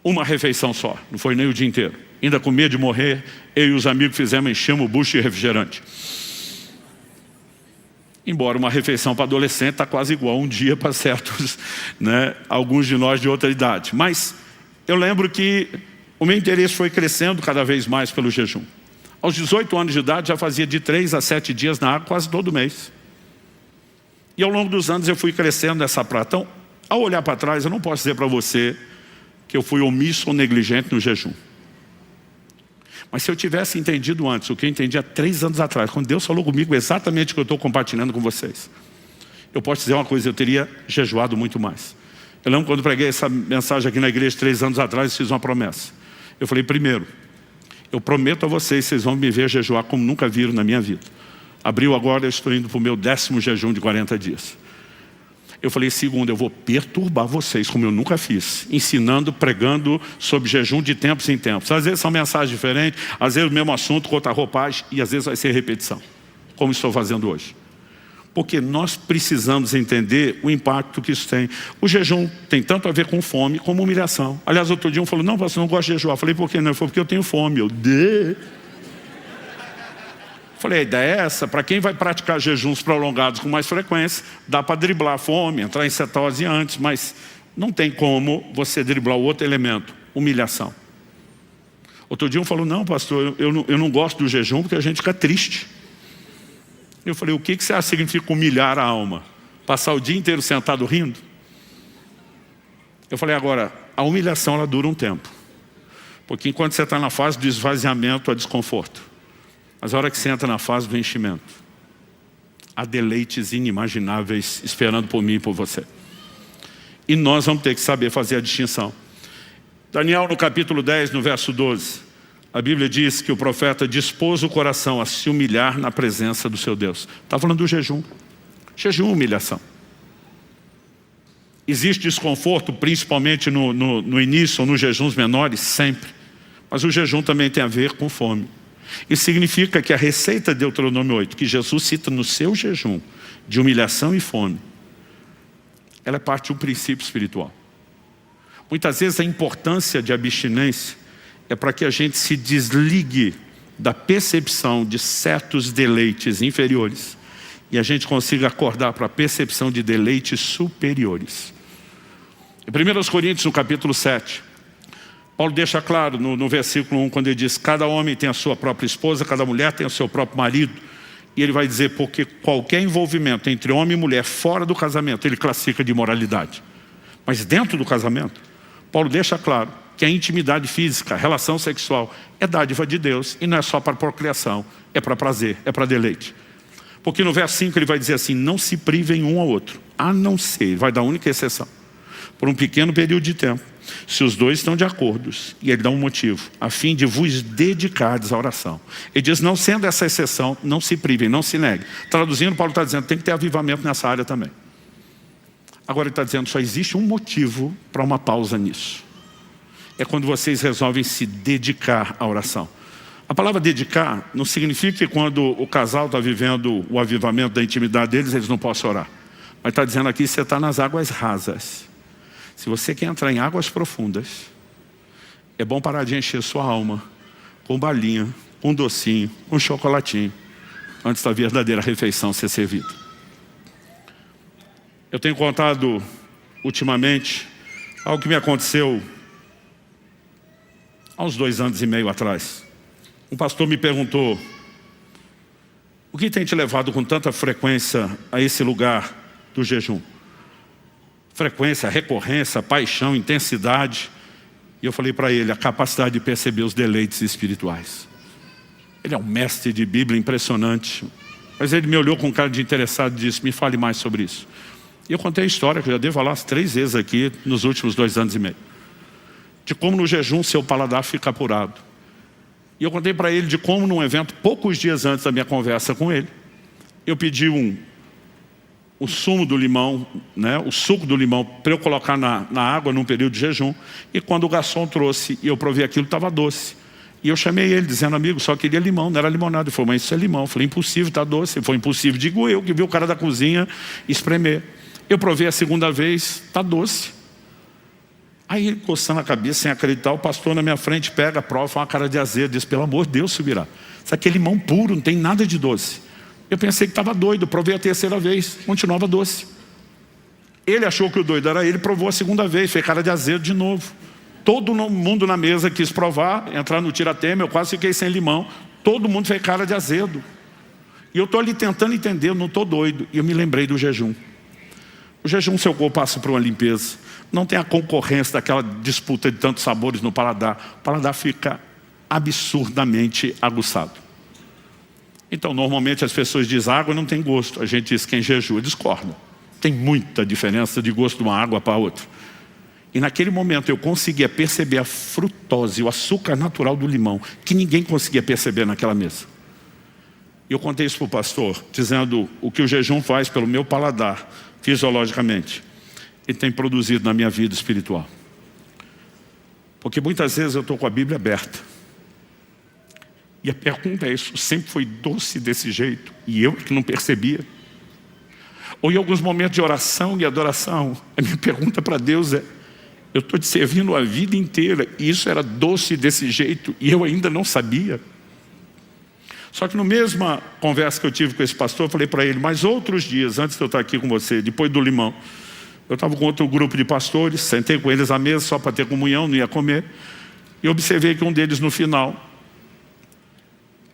Uma refeição só, não foi nem o dia inteiro. Ainda com medo de morrer, eu e os amigos fizemos, enchemos o bucho de refrigerante. Embora uma refeição para adolescente está quase igual um dia para certos, né, alguns de nós de outra idade. Mas eu lembro que o meu interesse foi crescendo cada vez mais pelo jejum. Aos 18 anos de idade já fazia de 3 a 7 dias na água quase todo mês. E ao longo dos anos eu fui crescendo nessa prática. Então, ao olhar para trás, eu não posso dizer para você que eu fui omisso ou negligente no jejum. Mas se eu tivesse entendido antes, o que eu entendi há 3 anos atrás, quando Deus falou comigo exatamente o que eu estou compartilhando com vocês, eu posso dizer uma coisa, eu teria jejuado muito mais. Eu lembro quando preguei essa mensagem aqui na igreja 3 anos atrás, eu fiz uma promessa. Eu falei, primeiro, eu prometo a vocês, vocês vão me ver jejuar como nunca viram na minha vida. Abril agora, eu estou indo para o meu 10º jejum de 40 dias. Eu falei, segundo, eu vou perturbar vocês como eu nunca fiz, ensinando, pregando sobre jejum de tempos em tempos. Às vezes são mensagens diferentes, às vezes o mesmo assunto com outra roupagem e às vezes vai ser repetição, como estou fazendo hoje. Porque nós precisamos entender o impacto que isso tem. O jejum tem tanto a ver com fome como humilhação. Aliás, outro dia um falou, não, você não gosta de jejuar. Eu falei, por que não? Ele falou, porque eu tenho fome. Falei, a ideia é essa, para quem vai praticar jejuns prolongados com mais frequência, dá para driblar a fome, entrar em cetose antes, mas não tem como você driblar o outro elemento, humilhação. Outro dia um falou, não pastor, eu não gosto do jejum porque a gente fica triste. Eu falei, o que você acha que significa humilhar a alma? Passar o dia inteiro sentado rindo? Eu falei, agora, a humilhação ela dura um tempo. Porque enquanto você está na fase do esvaziamento, há desconforto. Mas a hora que você entra na fase do enchimento, há deleites inimagináveis esperando por mim e por você. E nós vamos ter que saber fazer a distinção. Daniel, no capítulo 10, no verso 12, a Bíblia diz que o profeta dispôs o coração a se humilhar na presença do seu Deus. Está falando do jejum. Jejum, humilhação. Existe desconforto, principalmente no início ou nos jejuns menores, sempre. Mas o jejum também tem a ver com fome. Isso significa que a receita de Deuteronômio 8, que Jesus cita no seu jejum, de humilhação e fome, ela é parte de um princípio espiritual. Muitas vezes a importância de abstinência é para que a gente se desligue da percepção de certos deleites inferiores e a gente consiga acordar para a percepção de deleites superiores. Em 1 Coríntios, no capítulo 7, Paulo deixa claro no versículo 1, quando ele diz, cada homem tem a sua própria esposa, cada mulher tem o seu próprio marido. E ele vai dizer, porque qualquer envolvimento entre homem e mulher fora do casamento, ele classifica de imoralidade. Mas dentro do casamento, Paulo deixa claro que a intimidade física, a relação sexual, é dádiva de Deus e não é só para procriação, é para prazer, é para deleite. Porque no verso 5 ele vai dizer assim, não se privem um ao outro, a não ser, vai dar única exceção, por um pequeno período de tempo, se os dois estão de acordo, e ele dá um motivo, a fim de vos dedicardes à oração. Ele diz, não sendo essa exceção, não se privem, não se neguem. Traduzindo, Paulo está dizendo, tem que ter avivamento nessa área também. Agora ele está dizendo, só existe um motivo para uma pausa nisso. É quando vocês resolvem se dedicar à oração. A palavra dedicar não significa que quando o casal está vivendo o avivamento da intimidade deles, eles não possam orar. Mas está dizendo aqui, você está nas águas rasas. Se você quer entrar em águas profundas, é bom parar de encher sua alma com balinha, com docinho, com chocolatinho, antes da verdadeira refeição ser servida. Eu tenho contado ultimamente algo que me aconteceu há uns 2 anos e meio atrás. Um pastor me perguntou, o que tem te levado com tanta frequência a esse lugar do jejum? Frequência, recorrência, paixão, intensidade. E eu falei para ele, a capacidade de perceber os deleites espirituais. Ele é um mestre de Bíblia impressionante. Mas ele me olhou com cara de interessado e disse, me fale mais sobre isso. E eu contei a história, que eu já devo falar 3 vezes aqui nos últimos 2 anos e meio. De como no jejum seu paladar fica apurado. E eu contei para ele de como num evento, poucos dias antes da minha conversa com ele, eu pedi o sumo do limão, né, o suco do limão, para eu colocar na água num período de jejum. E quando o garçom trouxe e eu provei aquilo, estava doce. E eu chamei ele, dizendo, amigo, só queria limão, não era limonada. Ele falou, mas isso é limão. Eu falei, impossível, está doce. Ele falou, impossível, digo eu, que vi o cara da cozinha espremer. Eu provei a segunda vez, está doce. Aí ele coçando a cabeça, sem acreditar, o pastor na minha frente pega a prova, faz uma cara de azedo, diz, pelo amor de Deus, subirá. Isso aqui é limão puro, não tem nada de doce. Eu pensei que estava doido, provei a terceira vez, continuava doce. Ele achou que o doido era ele, provou a segunda vez, fez cara de azedo de novo. Todo mundo na mesa quis provar, entrar no tira-tema, eu quase fiquei sem limão. Todo mundo fez cara de azedo. E eu estou ali tentando entender, eu não estou doido. E eu me lembrei do jejum. O jejum, seu corpo passa por uma limpeza. Não tem a concorrência daquela disputa de tantos sabores no paladar. O paladar fica absurdamente aguçado. Então, normalmente as pessoas dizem, água não tem gosto. A gente diz, quem jejua discorda. Tem muita diferença de gosto de uma água para outra. E naquele momento eu conseguia perceber a frutose, o açúcar natural do limão, que ninguém conseguia perceber naquela mesa. E eu contei isso para o pastor, dizendo o que o jejum faz pelo meu paladar, fisiologicamente. Ele tem produzido na minha vida espiritual. Porque muitas vezes eu estou com a Bíblia aberta. E a pergunta é, isso sempre foi doce desse jeito? E eu que não percebia? Ou em alguns momentos de oração e adoração, a minha pergunta para Deus é, eu estou te servindo a vida inteira e isso era doce desse jeito e eu ainda não sabia? Só que na mesma conversa que eu tive com esse pastor, eu falei para ele, mas outros dias, antes de eu estar aqui com você, depois do limão, eu estava com outro grupo de pastores, sentei com eles à mesa só para ter comunhão, não ia comer, e observei que um deles no final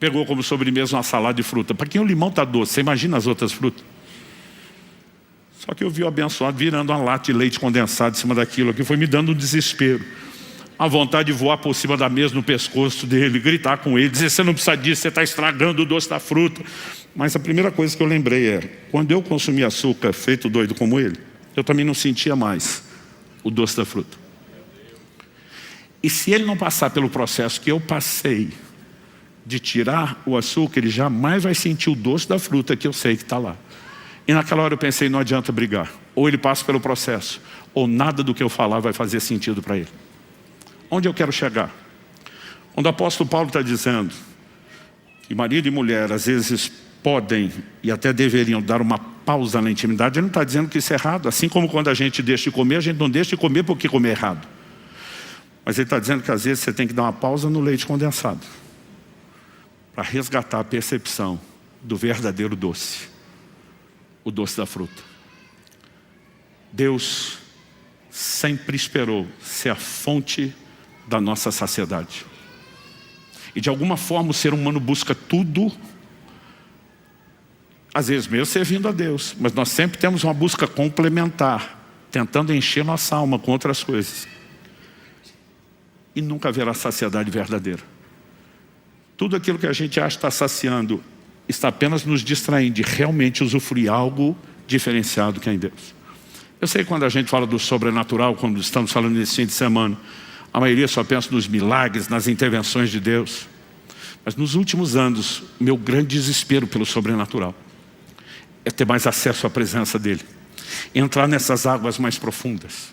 pegou como sobremesa uma salada de fruta. Para quem o limão está doce, você imagina as outras frutas? Só que eu vi o abençoado virando uma lata de leite condensado em cima daquilo aqui, foi me dando um desespero. A vontade de voar por cima da mesa no pescoço dele, gritar com ele, dizer, você não precisa disso, você está estragando o doce da fruta. Mas a primeira coisa que eu lembrei é, quando eu consumi açúcar feito doido como ele, eu também não sentia mais o doce da fruta. E se ele não passar pelo processo que eu passei, de tirar o açúcar, ele jamais vai sentir o doce da fruta que eu sei que está lá. E naquela hora eu pensei, não adianta brigar. Ou ele passa pelo processo, ou nada do que eu falar vai fazer sentido para ele. Onde eu quero chegar? Quando o apóstolo Paulo está dizendo que marido e mulher às vezes podem e até deveriam dar uma pausa na intimidade, ele não está dizendo que isso é errado. Assim como quando a gente deixa de comer, a gente não deixa de comer porque comer é errado. Mas ele está dizendo que às vezes você tem que dar uma pausa no leite condensado para resgatar a percepção do verdadeiro doce, o doce da fruta. Deus sempre esperou ser a fonte da nossa saciedade. E de alguma forma o ser humano busca tudo, às vezes mesmo servindo a Deus, mas nós sempre temos uma busca complementar, tentando encher nossa alma com outras coisas. E nunca haverá saciedade verdadeira. Tudo aquilo que a gente acha estar saciando está apenas nos distraindo de realmente usufruir algo diferenciado que é em Deus. Eu sei que quando a gente fala do sobrenatural, quando estamos falando nesse fim de semana, a maioria só pensa nos milagres, nas intervenções de Deus. Mas nos últimos anos, meu grande desespero pelo sobrenatural é ter mais acesso à presença dEle. Entrar nessas águas mais profundas.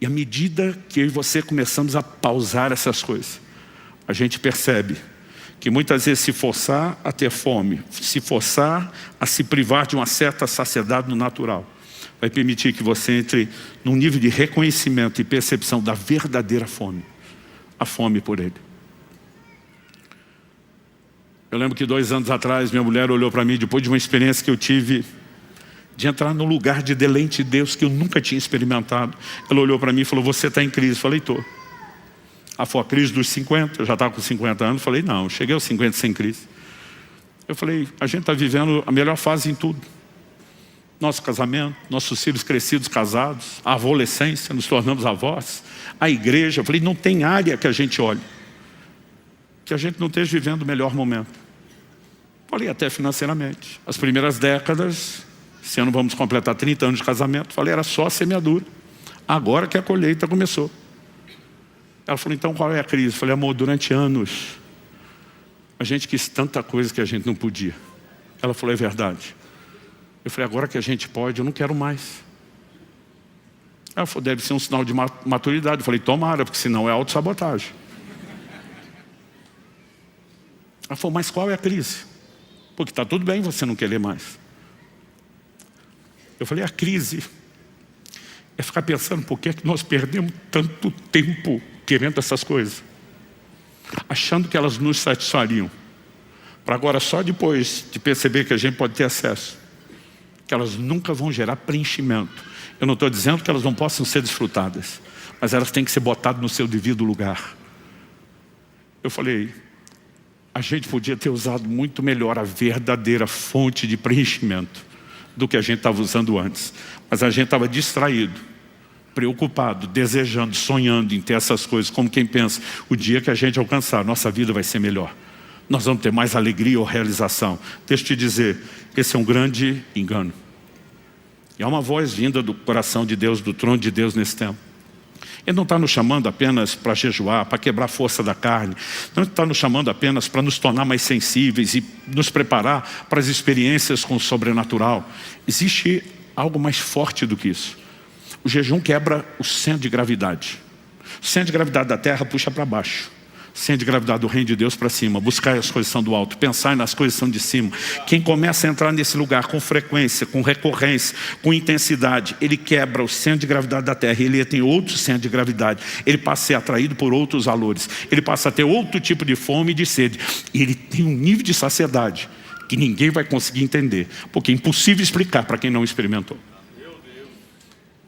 E à medida que eu e você começamos a pausar essas coisas, a gente percebe que muitas vezes se forçar a ter fome, se forçar a se privar de uma certa saciedade no natural, vai permitir que você entre num nível de reconhecimento e percepção da verdadeira fome, a fome por Ele. Eu lembro que 2 anos atrás minha mulher olhou para mim depois de uma experiência que eu tive de entrar num lugar de deleite de Deus que eu nunca tinha experimentado. Ela olhou para mim e falou, você está em crise? Eu falei, estou. Foi a crise dos 50, eu já estava com 50 anos. Falei, não, eu cheguei aos 50 sem crise. Eu falei, a gente está vivendo a melhor fase em tudo. Nosso casamento, nossos filhos crescidos, casados, a adolescência, nos tornamos avós, a igreja. Eu falei, não tem área que a gente olhe que a gente não esteja vivendo o melhor momento. Falei, até financeiramente. As primeiras décadas, esse ano vamos completar 30 anos de casamento, falei, era só a semeadura. Agora que a colheita começou. Ela falou, então qual é a crise? Eu falei, amor, durante anos a gente quis tanta coisa que a gente não podia. Ela falou, é verdade. Eu falei, agora que a gente pode, eu não quero mais. Ela falou, deve ser um sinal de maturidade. Eu falei, tomara, porque senão é autossabotagem. Ela falou, mas qual é a crise? Porque está tudo bem você não querer mais. Eu falei, a crise é ficar pensando por que é que nós perdemos tanto tempo querendo essas coisas, achando que elas nos satisfariam, para agora só depois de perceber que a gente pode ter acesso, que elas nunca vão gerar preenchimento. Eu não estou dizendo que elas não possam ser desfrutadas, mas elas têm que ser botadas no seu devido lugar. Eu falei, a gente podia ter usado muito melhor a verdadeira fonte de preenchimento do que a gente estava usando antes. Mas a gente estava distraído, preocupado, desejando, sonhando em ter essas coisas, como quem pensa, o dia que a gente alcançar, nossa vida vai ser melhor. Nós vamos ter mais alegria ou realização. Deixa eu te dizer, esse é um grande engano. E há uma voz vinda do coração de Deus, do trono de Deus nesse tempo. Ele não está nos chamando apenas para jejuar, para quebrar a força da carne. Não está nos chamando apenas para nos tornar mais sensíveis e nos preparar para as experiências com o sobrenatural. Existe algo mais forte do que isso. O jejum quebra o centro de gravidade. O centro de gravidade da terra puxa para baixo. O centro de gravidade do reino de Deus para cima. Buscar as coisas que são do alto, pensar nas coisas que são de cima. Quem começa a entrar nesse lugar com frequência, com recorrência, com intensidade, ele quebra o centro de gravidade da terra. Ele tem outro centro de gravidade. Ele passa a ser atraído por outros valores. Ele passa a ter outro tipo de fome e de sede. E ele tem um nível de saciedade que ninguém vai conseguir entender, porque é impossível explicar para quem não experimentou.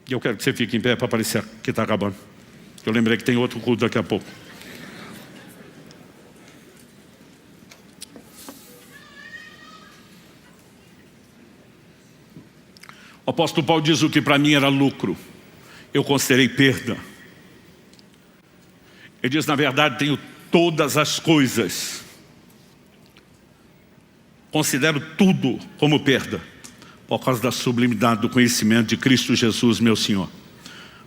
E eu quero que você fique em pé para parecer que está acabando. Eu lembrei que tem outro culto daqui a pouco. O apóstolo Paulo diz: o que para mim era lucro, eu considerei perda. Ele diz: na verdade tenho todas as coisas, considero tudo como perda, por causa da sublimidade do conhecimento de Cristo Jesus, meu Senhor.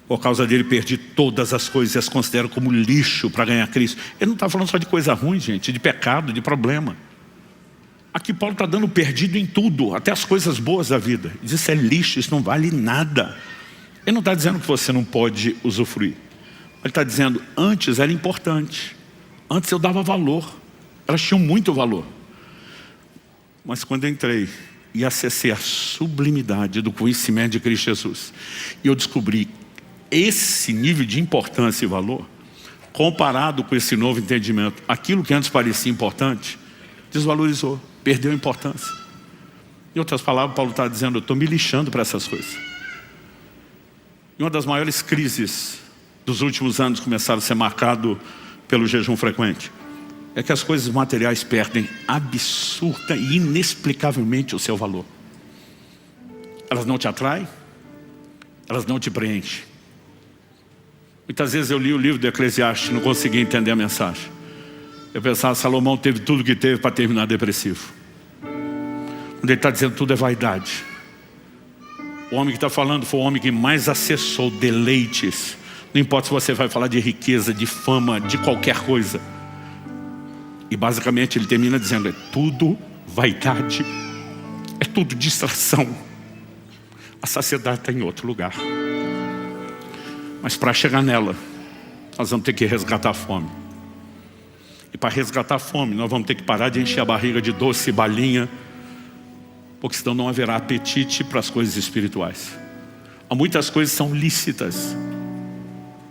Por causa dele perdi todas as coisas e as considero como lixo para ganhar Cristo. Ele não está falando só de coisa ruim, gente, de pecado, de problema. Aqui Paulo está dando perdido em tudo, até as coisas boas da vida. Ele diz: isso é lixo, isso não vale nada. Ele não está dizendo que você não pode usufruir. Ele está dizendo: antes era importante, antes eu dava valor, elas tinham muito valor. Mas quando eu entrei e acessei a sublimidade do conhecimento de Cristo Jesus, e eu descobri esse nível de importância e valor, comparado com esse novo entendimento, aquilo que antes parecia importante, desvalorizou, perdeu a importância. Em outras palavras, Paulo está dizendo: eu estou me lixando para essas coisas. E uma das maiores crises dos últimos anos começaram a ser marcado pelo jejum frequente. É que as coisas materiais perdem absurda e inexplicavelmente o seu valor. Elas não te atraem, elas não te preenchem. Muitas vezes eu li o livro do Eclesiastes e não conseguia entender a mensagem. Eu pensava: Salomão teve tudo o que teve para terminar depressivo. Quando ele está dizendo tudo é vaidade. O homem que está falando foi o homem que mais acessou deleites. Não importa se você vai falar de riqueza, de fama, de qualquer coisa. E basicamente ele termina dizendo: é tudo vaidade, é tudo distração. A saciedade está em outro lugar. Mas para chegar nela, nós vamos ter que resgatar a fome. E para resgatar a fome, nós vamos ter que parar de encher a barriga de doce e balinha, porque senão não haverá apetite para as coisas espirituais. Há muitas coisas que são lícitas,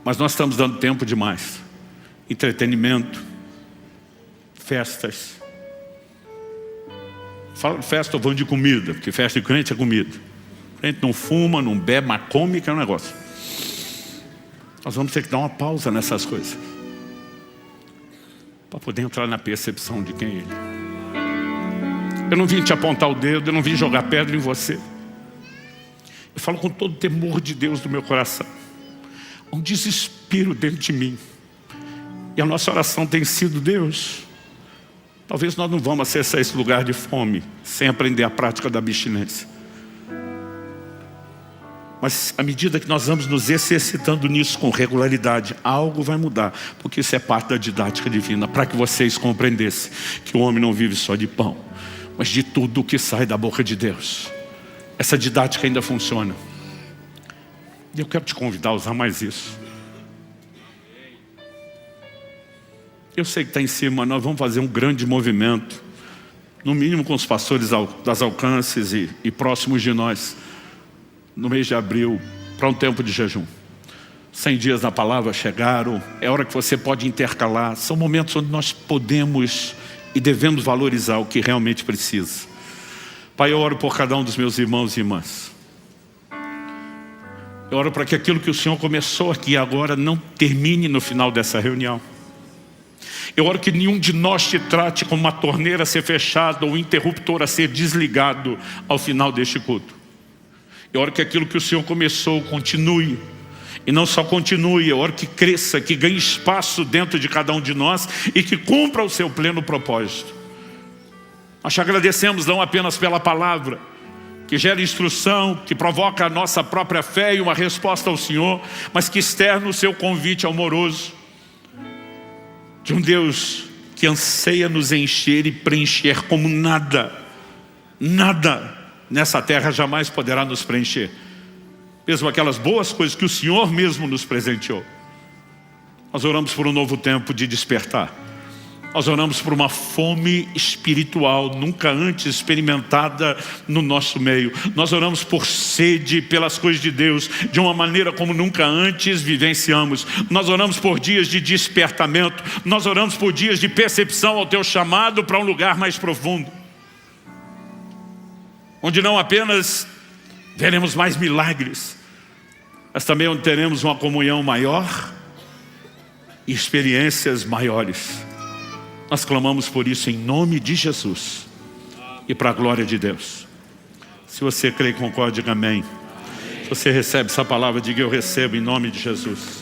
mas nós estamos dando tempo demais. Entretenimento, festas. Fala festa, eu vou de comida, porque festa de crente é comida. Crente não fuma, não bebe, mas come, que é um negócio. Nós vamos ter que dar uma pausa nessas coisas, para poder entrar na percepção de quem é Ele. Eu não vim te apontar o dedo, eu não vim jogar pedra em você. Eu falo com todo o temor de Deus do meu coração. Há um desespero dentro de mim. E a nossa oração tem sido: Deus, talvez nós não vamos acessar esse lugar de fome sem aprender a prática da abstinência. Mas à medida que nós vamos nos exercitando nisso com regularidade, algo vai mudar, porque isso é parte da didática divina, para que vocês compreendessem que o homem não vive só de pão, mas de tudo que sai da boca de Deus. Essa didática ainda funciona. E eu quero te convidar a usar mais isso. Eu sei que está em cima, nós vamos fazer um grande movimento, no mínimo com os pastores das alcances e próximos de nós, no mês de abril, para um tempo de jejum. 100 dias na palavra chegaram, é hora que você pode intercalar. São momentos onde nós podemos e devemos valorizar o que realmente precisa. Pai, eu oro por cada um dos meus irmãos e irmãs. Eu oro para que aquilo que o Senhor começou aqui agora não termine no final dessa reunião. Eu oro que nenhum de nós te trate como uma torneira a ser fechada ou um interruptor a ser desligado ao final deste culto. Eu oro que aquilo que o Senhor começou continue. E não só continue, eu oro que cresça, que ganhe espaço dentro de cada um de nós e que cumpra o seu pleno propósito. Nós te agradecemos não apenas pela palavra, que gera instrução, que provoca a nossa própria fé e uma resposta ao Senhor, mas que externa o seu convite amoroso de um Deus que anseia nos encher e preencher como nada nessa terra jamais poderá nos preencher. Mesmo aquelas boas coisas que o Senhor mesmo nos presenteou. Nós oramos por um novo tempo de despertar. Nós oramos por uma fome espiritual nunca antes experimentada no nosso meio. Nós oramos por sede pelas coisas de Deus de uma maneira como nunca antes vivenciamos. Nós oramos por dias de despertamento. Nós oramos por dias de percepção ao teu chamado para um lugar mais profundo, onde não apenas veremos mais milagres, mas também onde teremos uma comunhão maior e experiências maiores. Nós clamamos por isso em nome de Jesus e para a glória de Deus. Se você crê e concorda, diga amém. Você recebe essa palavra, diga: eu recebo em nome de Jesus.